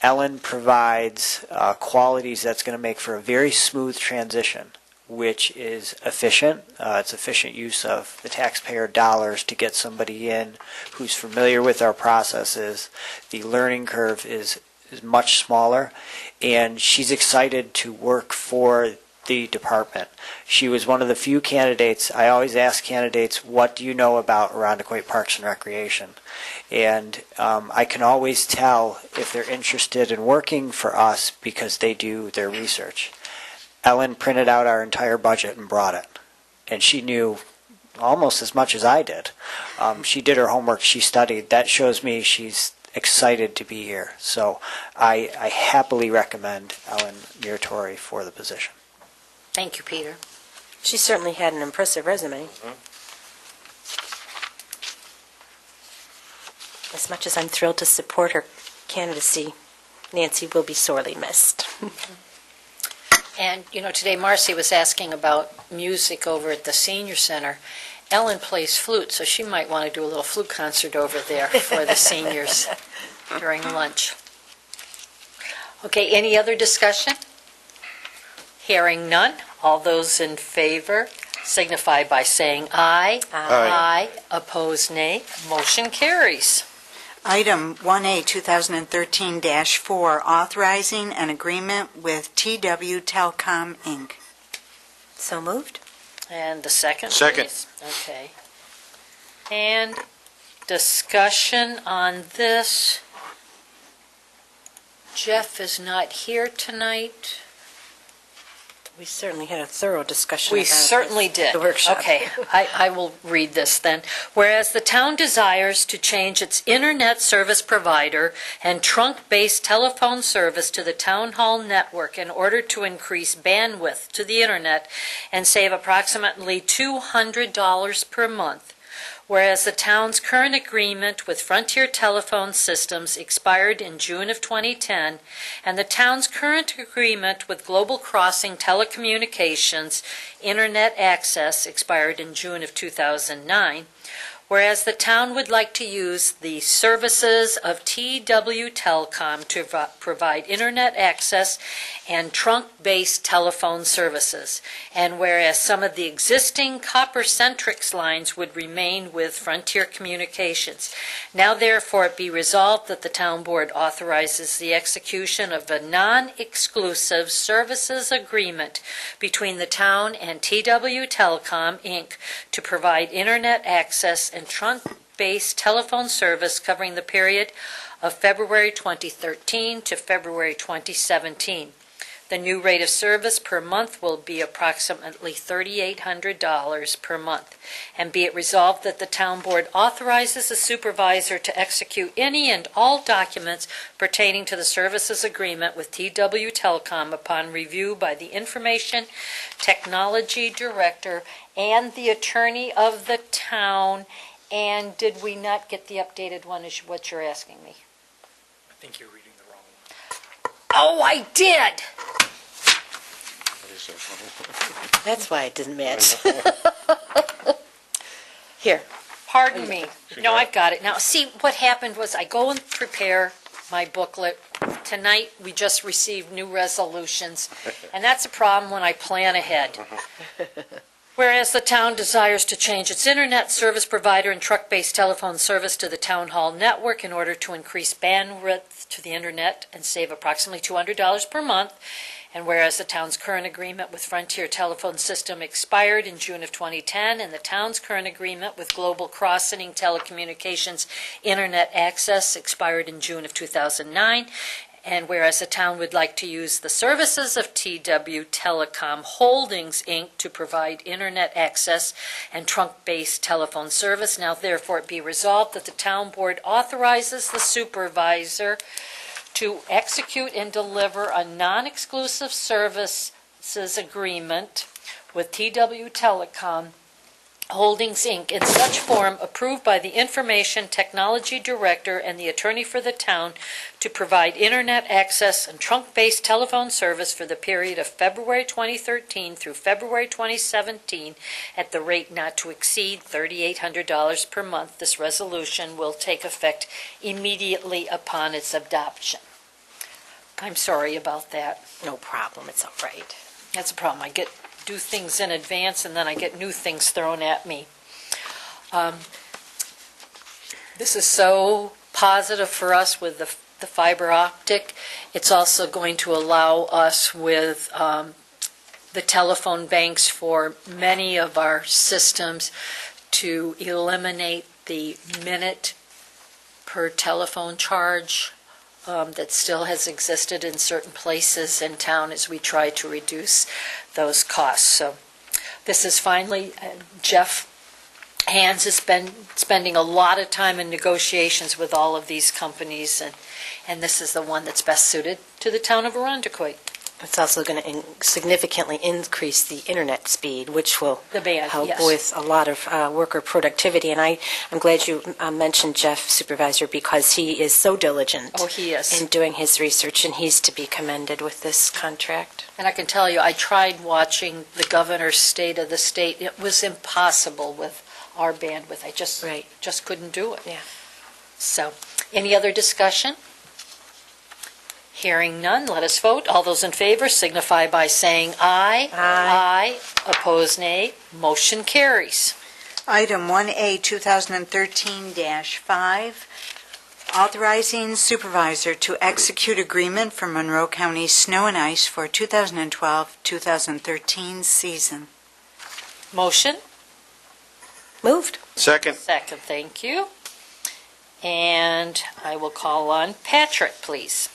Ellen provides qualities that's going to make for a very smooth transition, which is efficient. It's efficient use of the taxpayer dollars to get somebody in who's familiar with our processes. The learning curve is much smaller, and she's excited to work for the department. She was one of the few candidates. I always ask candidates, what do you know about Irondequoit Parks and Recreation? And I can always tell if they're interested in working for us because they do their research. Ellen printed out our entire budget and brought it, and she knew almost as much as I did. She did her homework, she studied. That shows me she's excited to be here. So I happily recommend Ellen Muratori for the position. Thank you, Peter. She certainly had an impressive resume. As much as I'm thrilled to support her candidacy, Nancy will be sorely missed. And, you know, today Marcy was asking about music over at the senior center. Ellen plays flute, so she might want to do a little flute concert over there for the seniors during lunch. Okay, any other discussion? Hearing none, all those in favor signify by saying aye. Aye. Opposed, nay. Motion carries. Item 1A, 2013-4, authorizing an agreement with TW Telecom, Inc. So moved? And the second, Second. please? Okay. And discussion on this. Jeff is not here tonight. We certainly had a thorough discussion We about certainly did. the workshop. Okay, I will read this then. Whereas the town desires to change its internet service provider and trunk-based telephone service to the town hall network in order to increase bandwidth to the internet and save approximately $200 per month. Whereas the town's current agreement with Frontier Telephone Systems expired in June of 2010, and the town's current agreement with Global Crossing Telecommunications Internet Access expired in June of 2009, whereas the town would like to use the services of TW Telecom to provide internet access and trunk-based telephone services, and whereas some of the existing copper-centric lines would remain with Frontier Communications. Now therefore it be resolved that the town board authorizes the execution of a non-exclusive services agreement between the town and TW Telecom, Inc. to provide internet access and trunk-based telephone service covering the period of February 2013 to February 2017. The new rate of service per month will be approximately $3,800 per month. And be it resolved that the town board authorizes the supervisor to execute any and all documents pertaining to the services agreement with TW Telecom upon review by the Information Technology Director and the Attorney of the town. And did we not get the updated one, is what you're asking me? I think you're reading the wrong Oh, I did. That's why it didn't match. Here. Pardon me. No, I've got it. Now, see, what happened was I go and prepare my booklet. Tonight, we just received new resolutions, and that's a problem when I plan ahead. Whereas the town desires to change its internet service provider and truck-based telephone service to the town hall network in order to increase bandwidth to the internet and save approximately $200 per month. And whereas the town's current agreement with Frontier Telephone System expired in June of 2010, and the town's current agreement with Global Crossing Telecommunications Internet Access expired in June of 2009, and whereas the town would like to use the services of TW Telecom Holdings, Inc. to provide internet access and trunk-based telephone service, now therefore it be resolved that the town board authorizes the supervisor to execute and deliver a non-exclusive services agreement with TW Telecom Holdings, Inc. in such form approved by the Information Technology Director and the Attorney for the town to provide internet access and trunk-based telephone service for the period of February 2013 through February 2017 at the rate not to exceed $3,800 per month. This resolution will take effect immediately upon its adoption. I'm sorry about that. No problem, it's all right. That's a problem. I do things in advance, and then I get new things thrown at me. This is so positive for us with the fiber optic. It's also going to allow us with the telephone banks for many of our systems to eliminate the minute per telephone charge that still has existed in certain places in town as we try to reduce those costs. So this is finally, Jeff Hands has been spending a lot of time in negotiations with all of these companies, and this is the one that's best suited to the town of Arundecoit. It's also going to significantly increase the internet speed, which will help yes. with a lot of worker productivity. And I'm glad you mentioned Jeff, Supervisor, because he is so diligent he is. in doing his research, and he's to be commended with this contract. And I can tell you, I tried watching the governor's State of the State. It was impossible with our bandwidth. I just couldn't do it. Yeah. So, any other discussion? Hearing none, let us vote. All those in favor signify by saying aye. Aye. Opposed, nay. Motion carries. Item 1A, 2013-5, authorizing supervisor to execute agreement for Monroe County Snow and Ice for 2012-2013 season. Motion? Moved. Second. Second, thank you. And I will call on Patrick, please.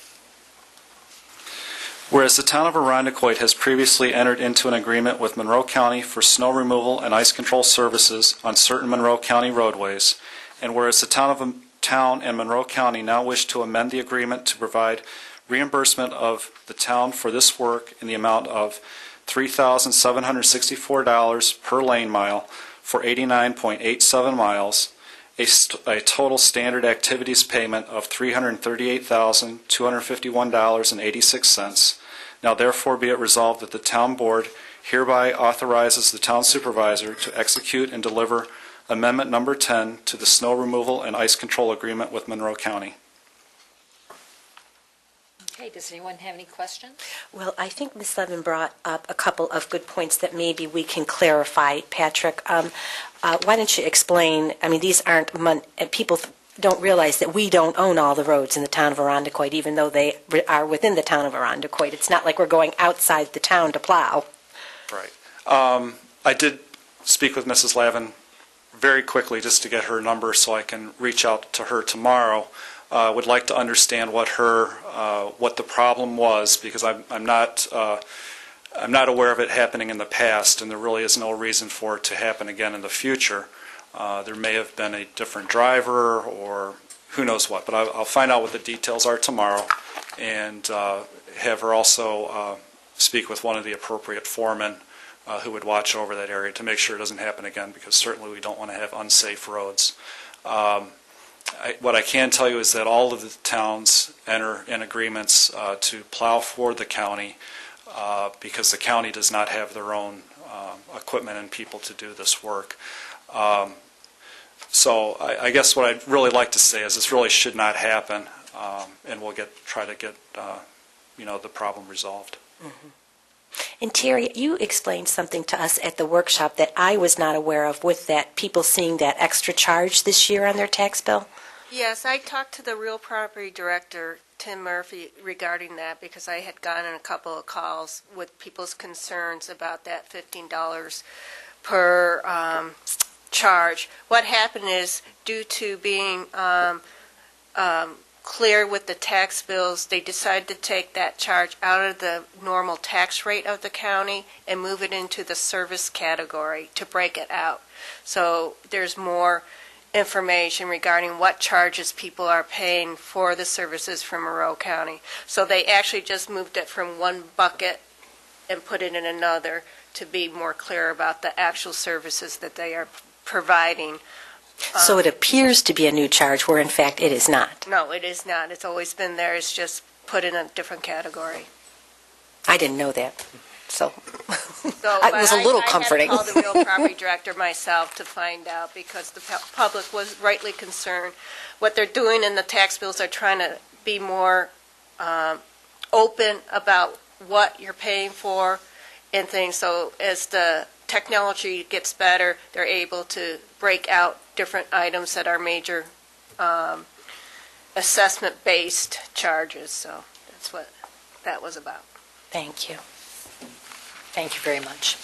Whereas the town of Arundecoit has previously entered into an agreement with Monroe County for snow removal and ice control services on certain Monroe County roadways, and whereas the town and Monroe County now wish to amend the agreement to provide reimbursement of the town for this work in the amount of $3,764 per lane mile for 89.87 miles, a total standard activities payment of $338,251.86. Now therefore be it resolved that the town board hereby authorizes the town supervisor to execute and deliver amendment number 10 to the snow removal and ice control agreement with Monroe County. Okay, does anyone have any questions? Well, I think Ms. Levin brought up a couple of good points that maybe we can clarify, Patrick. Why don't you explain, these aren't, people don't realize that we don't own all the roads in the town of Arundecoit, even though they are within the town of Arundecoit. It's not like we're going outside the town to plow. Right. I did speak with Mrs. Lavin very quickly just to get her number so I can reach out to her tomorrow. Would like to understand what the problem was, because I'm not aware of it happening in the past, and there really is no reason for it to happen again in the future. There may have been a different driver or who knows what, but I'll find out what the details are tomorrow and have her also speak with one of the appropriate foremen who would watch over that area to make sure it doesn't happen again, because certainly we don't want to have unsafe roads. What I can tell you is that all of the towns enter in agreements to plow for the county because the county does not have their own equipment and people to do this work. So I guess what I'd really like to say is this really should not happen, and we'll try to get the problem resolved. Mm-hmm. And Terry, you explained something to us at the workshop that I was not aware of with that people seeing that extra charge this year on their tax bill. Yes, I talked to the real property director, Tim Murphy, regarding that because I had gotten a couple of calls with people's concerns about that $15 per charge. What happened is, due to being clear with the tax bills, they decided to take that charge out of the normal tax rate of the county and move it into the service category to break it out. So there's more information regarding what charges people are paying for the services from Monroe County. So they actually just moved it from one bucket and put it in another to be more clear about the actual services that they are providing. So it appears to be a new charge where in fact it is not. No, it is not. It's always been there. It's just put in a different category. I didn't know that. So So it was a little comforting. I had to call the real property director myself to find out because the public was rightly concerned. What they're doing in the tax bills are trying to be more open about what you're paying for and things. So as the technology gets better, they're able to break out different items that are major assessment-based charges. So that's what that was about. Thank you. Thank you very much.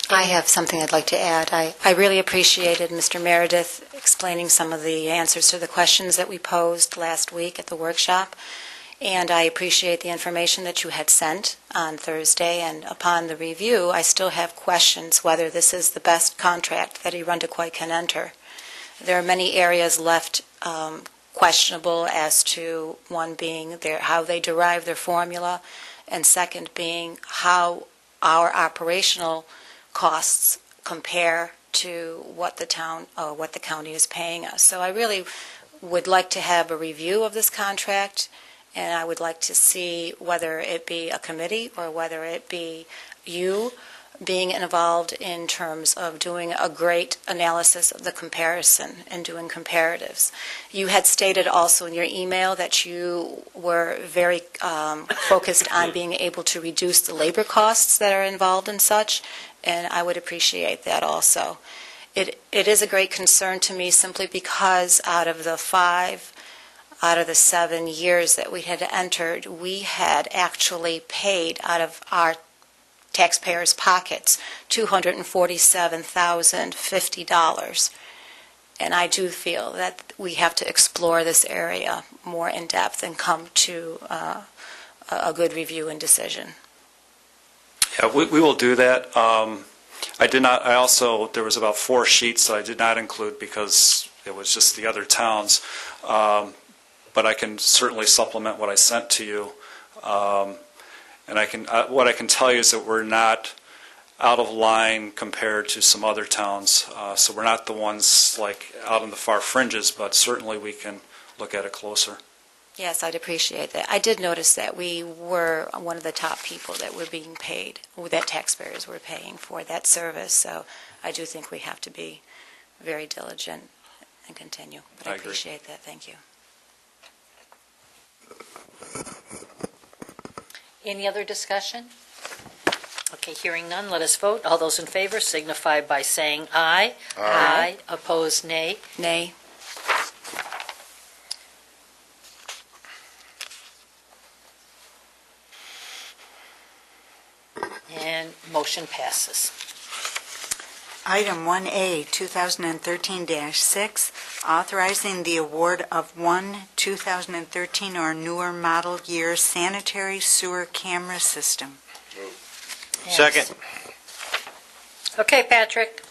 I have something I'd like to add. I really appreciated Mr. Meredith explaining some of the answers to the questions that we posed last week at the workshop, and I appreciate the information that you had sent on Thursday, and upon the review, I still have questions whether this is the best contract that Arundequoit can enter. There are many areas left questionable as to, one being how they derive their formula, and second being how our operational costs compare to what the county is paying us. So I really would like to have a review of this contract, and I would like to see whether it be a committee or whether it be you being involved in terms of doing a great analysis of the comparison and doing comparatives. You had stated also in your email that you were very focused on being able to reduce the labor costs that are involved in such, and I would appreciate that also. It is a great concern to me simply because out of the 7 years that we had entered, we had actually paid out of our taxpayers' pockets $247,050. And I do feel that we have to explore this area more in depth and come to a good review and decision. Yeah, we will do that. There was about 4 sheets that I did not include because it was just the other towns. But I can certainly supplement what I sent to you. And what I can tell you is that we're not out of line compared to some other towns. So we're not the ones like out in the far fringes, but certainly we can look at it closer. Yes, I'd appreciate that. I did notice that we were one of the top people that were being paid, that taxpayers were paying for that service. So I do think we have to be very diligent and continue. But I appreciate that. Thank you. Any other discussion? Okay, hearing none, let us vote. All those in favor signify by saying aye. Aye. Opposed, nay. Nay. And motion passes. Item 1A, 2013-6, authorizing the award of one 2013 or newer model year sanitary sewer camera system. Yes. Second. Okay, Patrick.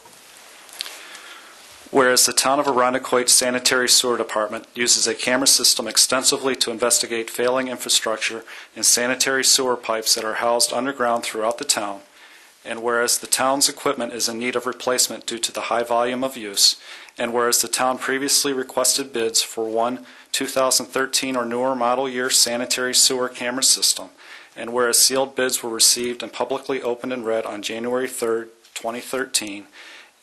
Whereas the Town of Arundequoit Sanitary Sewer Department uses a camera system extensively to investigate failing infrastructure and sanitary sewer pipes that are housed underground throughout the town, And whereas the town's equipment is in need of replacement due to the high volume of use, and whereas the town previously requested bids for one 2013 or newer model year sanitary sewer camera system, and whereas sealed bids were received and publicly opened and read on January 3rd, 2013,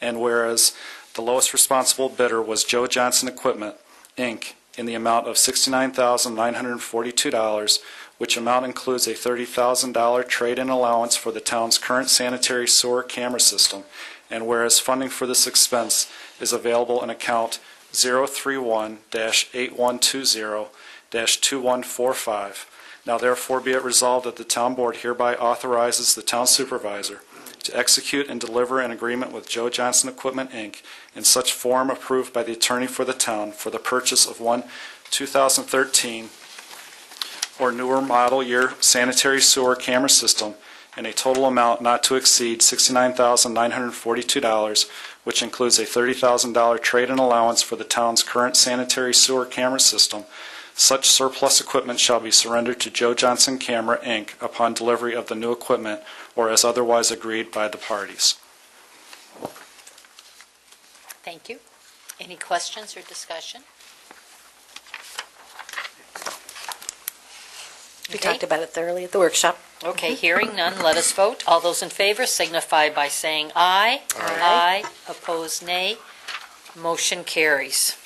and whereas the lowest responsible bidder was Joe Johnson Equipment, Inc., in the amount of $69,942, which amount includes a $30,000 trade-in allowance for the town's current sanitary sewer camera system, and whereas funding for this expense is available in account 031-8120-2145. Now therefore be it resolved that the town board hereby authorizes the town supervisor to execute and deliver an agreement with Joe Johnson Equipment, Inc. in such form approved by the attorney for the town for the purchase of one 2013 or newer model year sanitary sewer camera system in a total amount not to exceed $69,942, which includes a $30,000 trade-in allowance for the town's current sanitary sewer camera system. Such surplus equipment shall be surrendered to Joe Johnson Camera, Inc. upon delivery of the new equipment or as otherwise agreed by the parties. Thank you. Any questions or discussion? We talked about it thoroughly at the workshop. Okay, hearing none, let us vote. All those in favor signify by saying aye. Aye. Opposed, nay. Motion carries.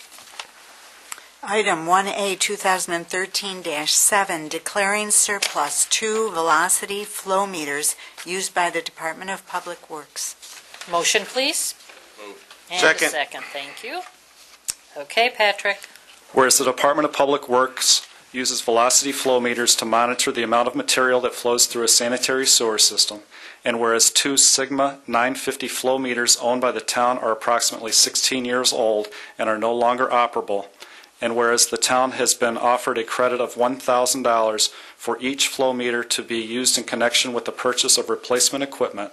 Item 1A, 2013-7, declaring surplus 2 velocity flow meters used by the Department of Public Works. Motion, please. Moved. And Second. a second, thank you. Okay, Patrick. Whereas the Department of Public Works uses velocity flow meters to monitor the amount of material that flows through a sanitary sewer system, and whereas 2 Sigma 950 flow meters owned by the town are approximately 16 years old and are no longer operable, and whereas the town has been offered a credit of $1,000 for each flow meter to be used in connection with the purchase of replacement equipment,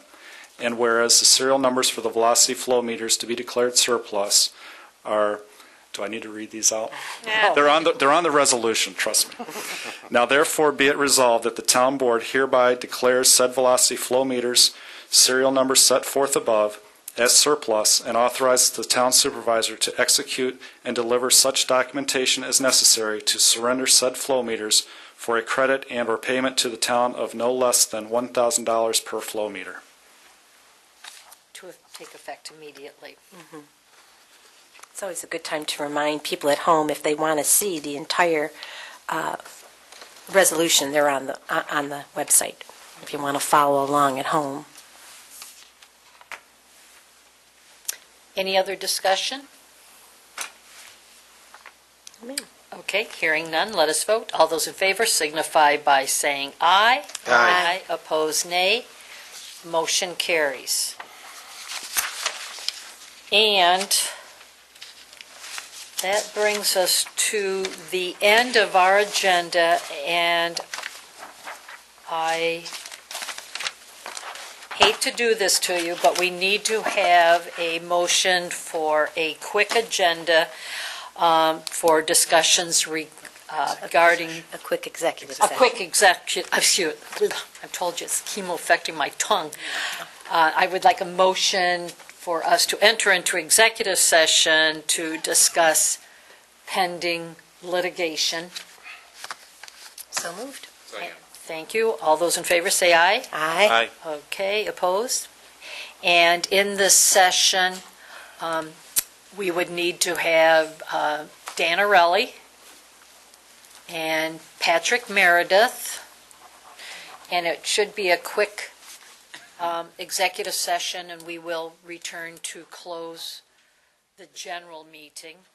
and whereas the serial numbers for the velocity flow meters to be declared surplus are, do I need to read these out? No. They're on the resolution, trust me. Now therefore be it resolved that the town board hereby declares said velocity flow meters, serial numbers set forth above, as surplus, and authorizes the town supervisor to execute and deliver such documentation as necessary to surrender said flow meters for a credit and or payment to the town of no less than $1,000 per flow meter. To take effect immediately. It's always a good time to remind people at home if they want to see the entire resolution. They're on the website if you want to follow along at home. Any other discussion? Okay, hearing none, let us vote. All those in favor signify by saying aye. Aye. Opposed, nay. Motion carries. And that brings us to the end of our agenda, and I hate to do this to you, but we need to have a motion for a quick agenda for discussions regarding A quick executive a session. quick executive. I told you it's chemo affecting my tongue. I would like a motion for us to enter into executive session to discuss pending litigation. So moved. Thank you. All those in favor say aye. Aye. Okay, opposed? And in this session, we would need to have Dan Arelli and Patrick Meredith, and it should be a quick executive session, and we will return to close the general meeting.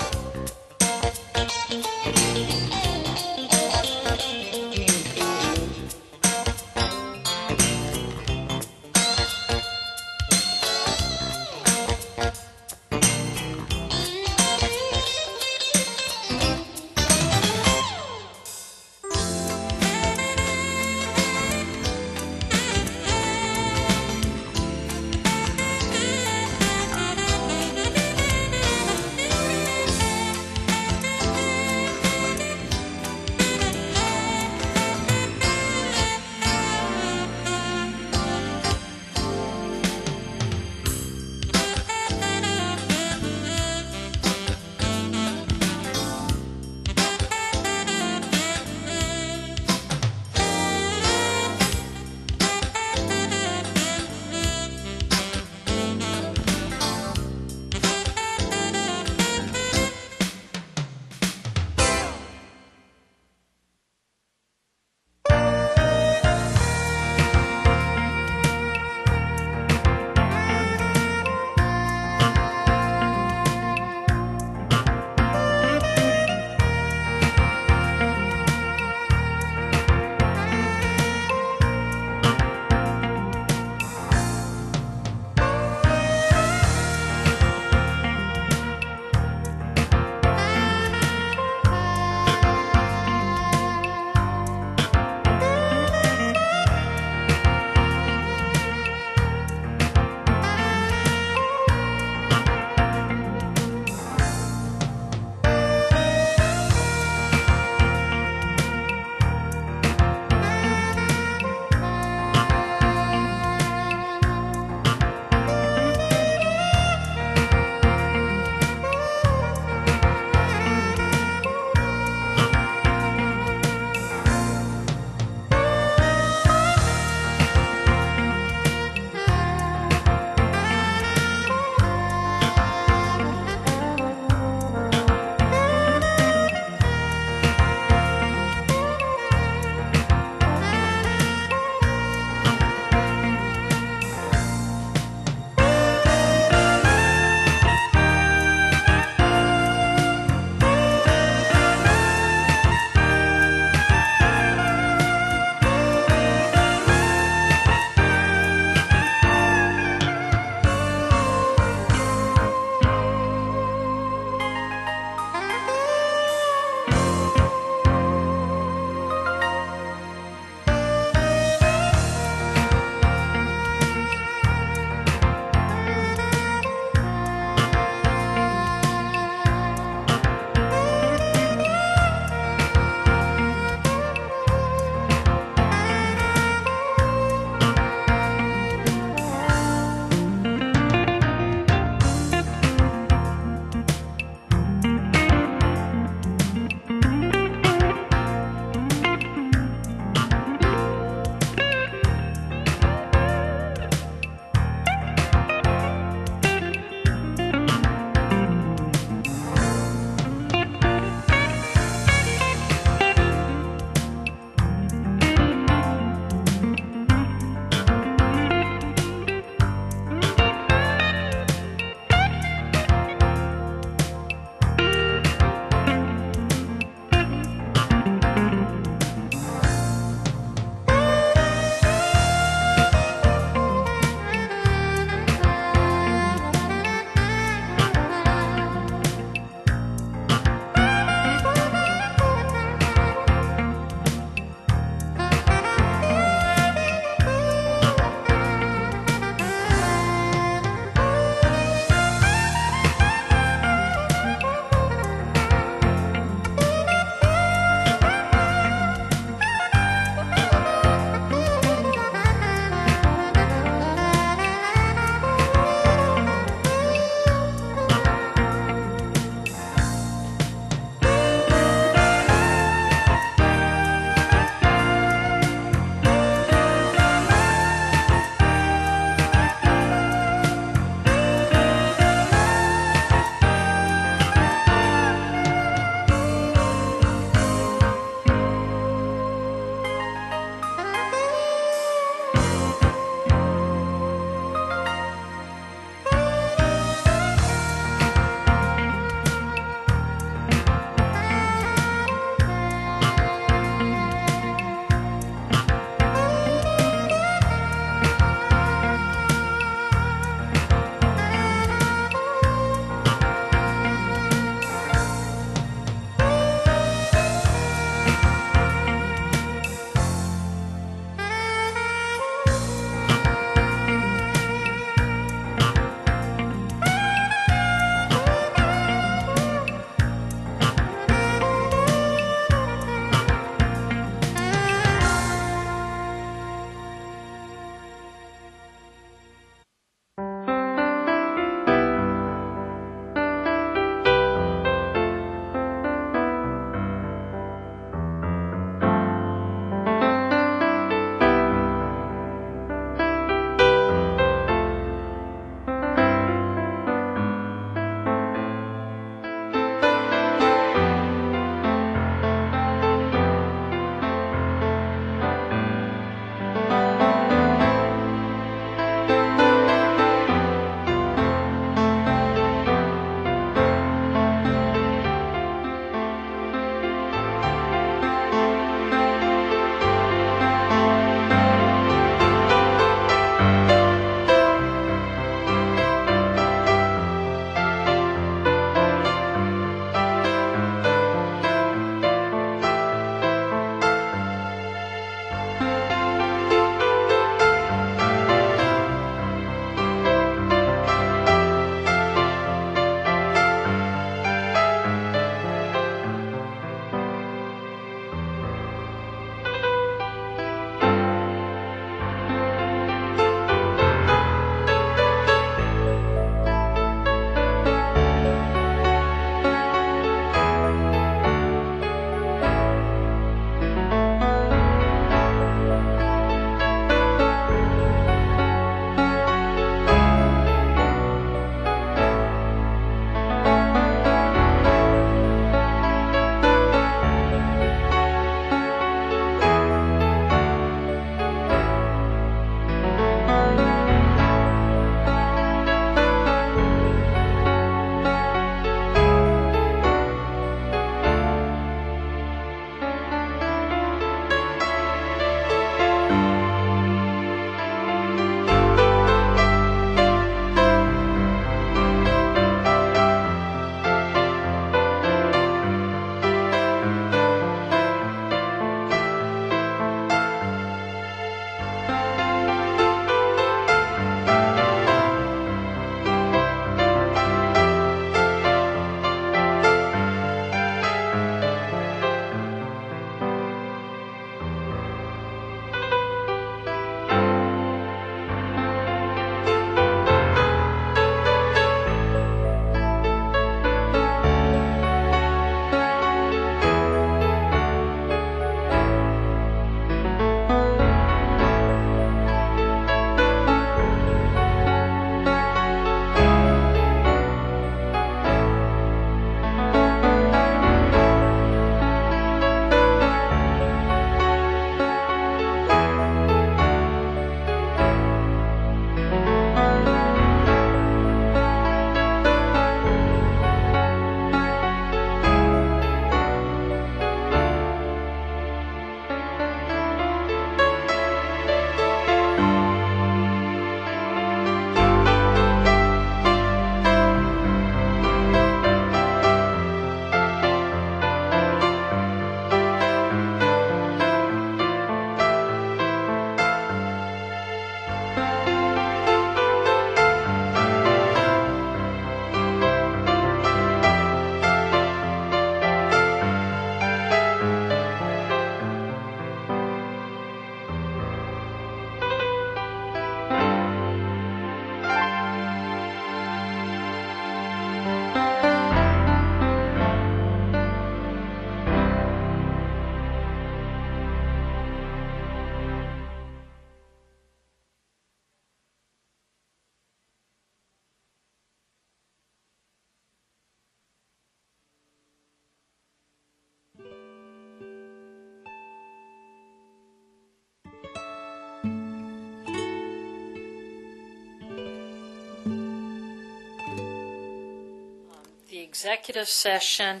executive session,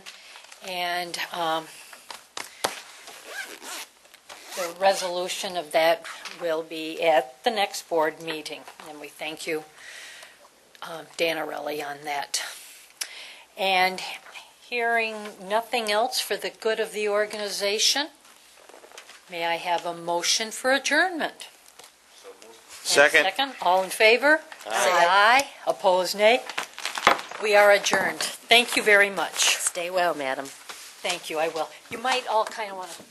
and the resolution of that will be at the next board meeting. And we thank you, Danarelli, on that. And hearing nothing else for the good of the organization, may I have a motion for adjournment? Second. Second, all in favor? Say aye. Opposed, nay. We are adjourned. Thank you very much. Stay well, madam. Thank you, I will. You might all kind of want to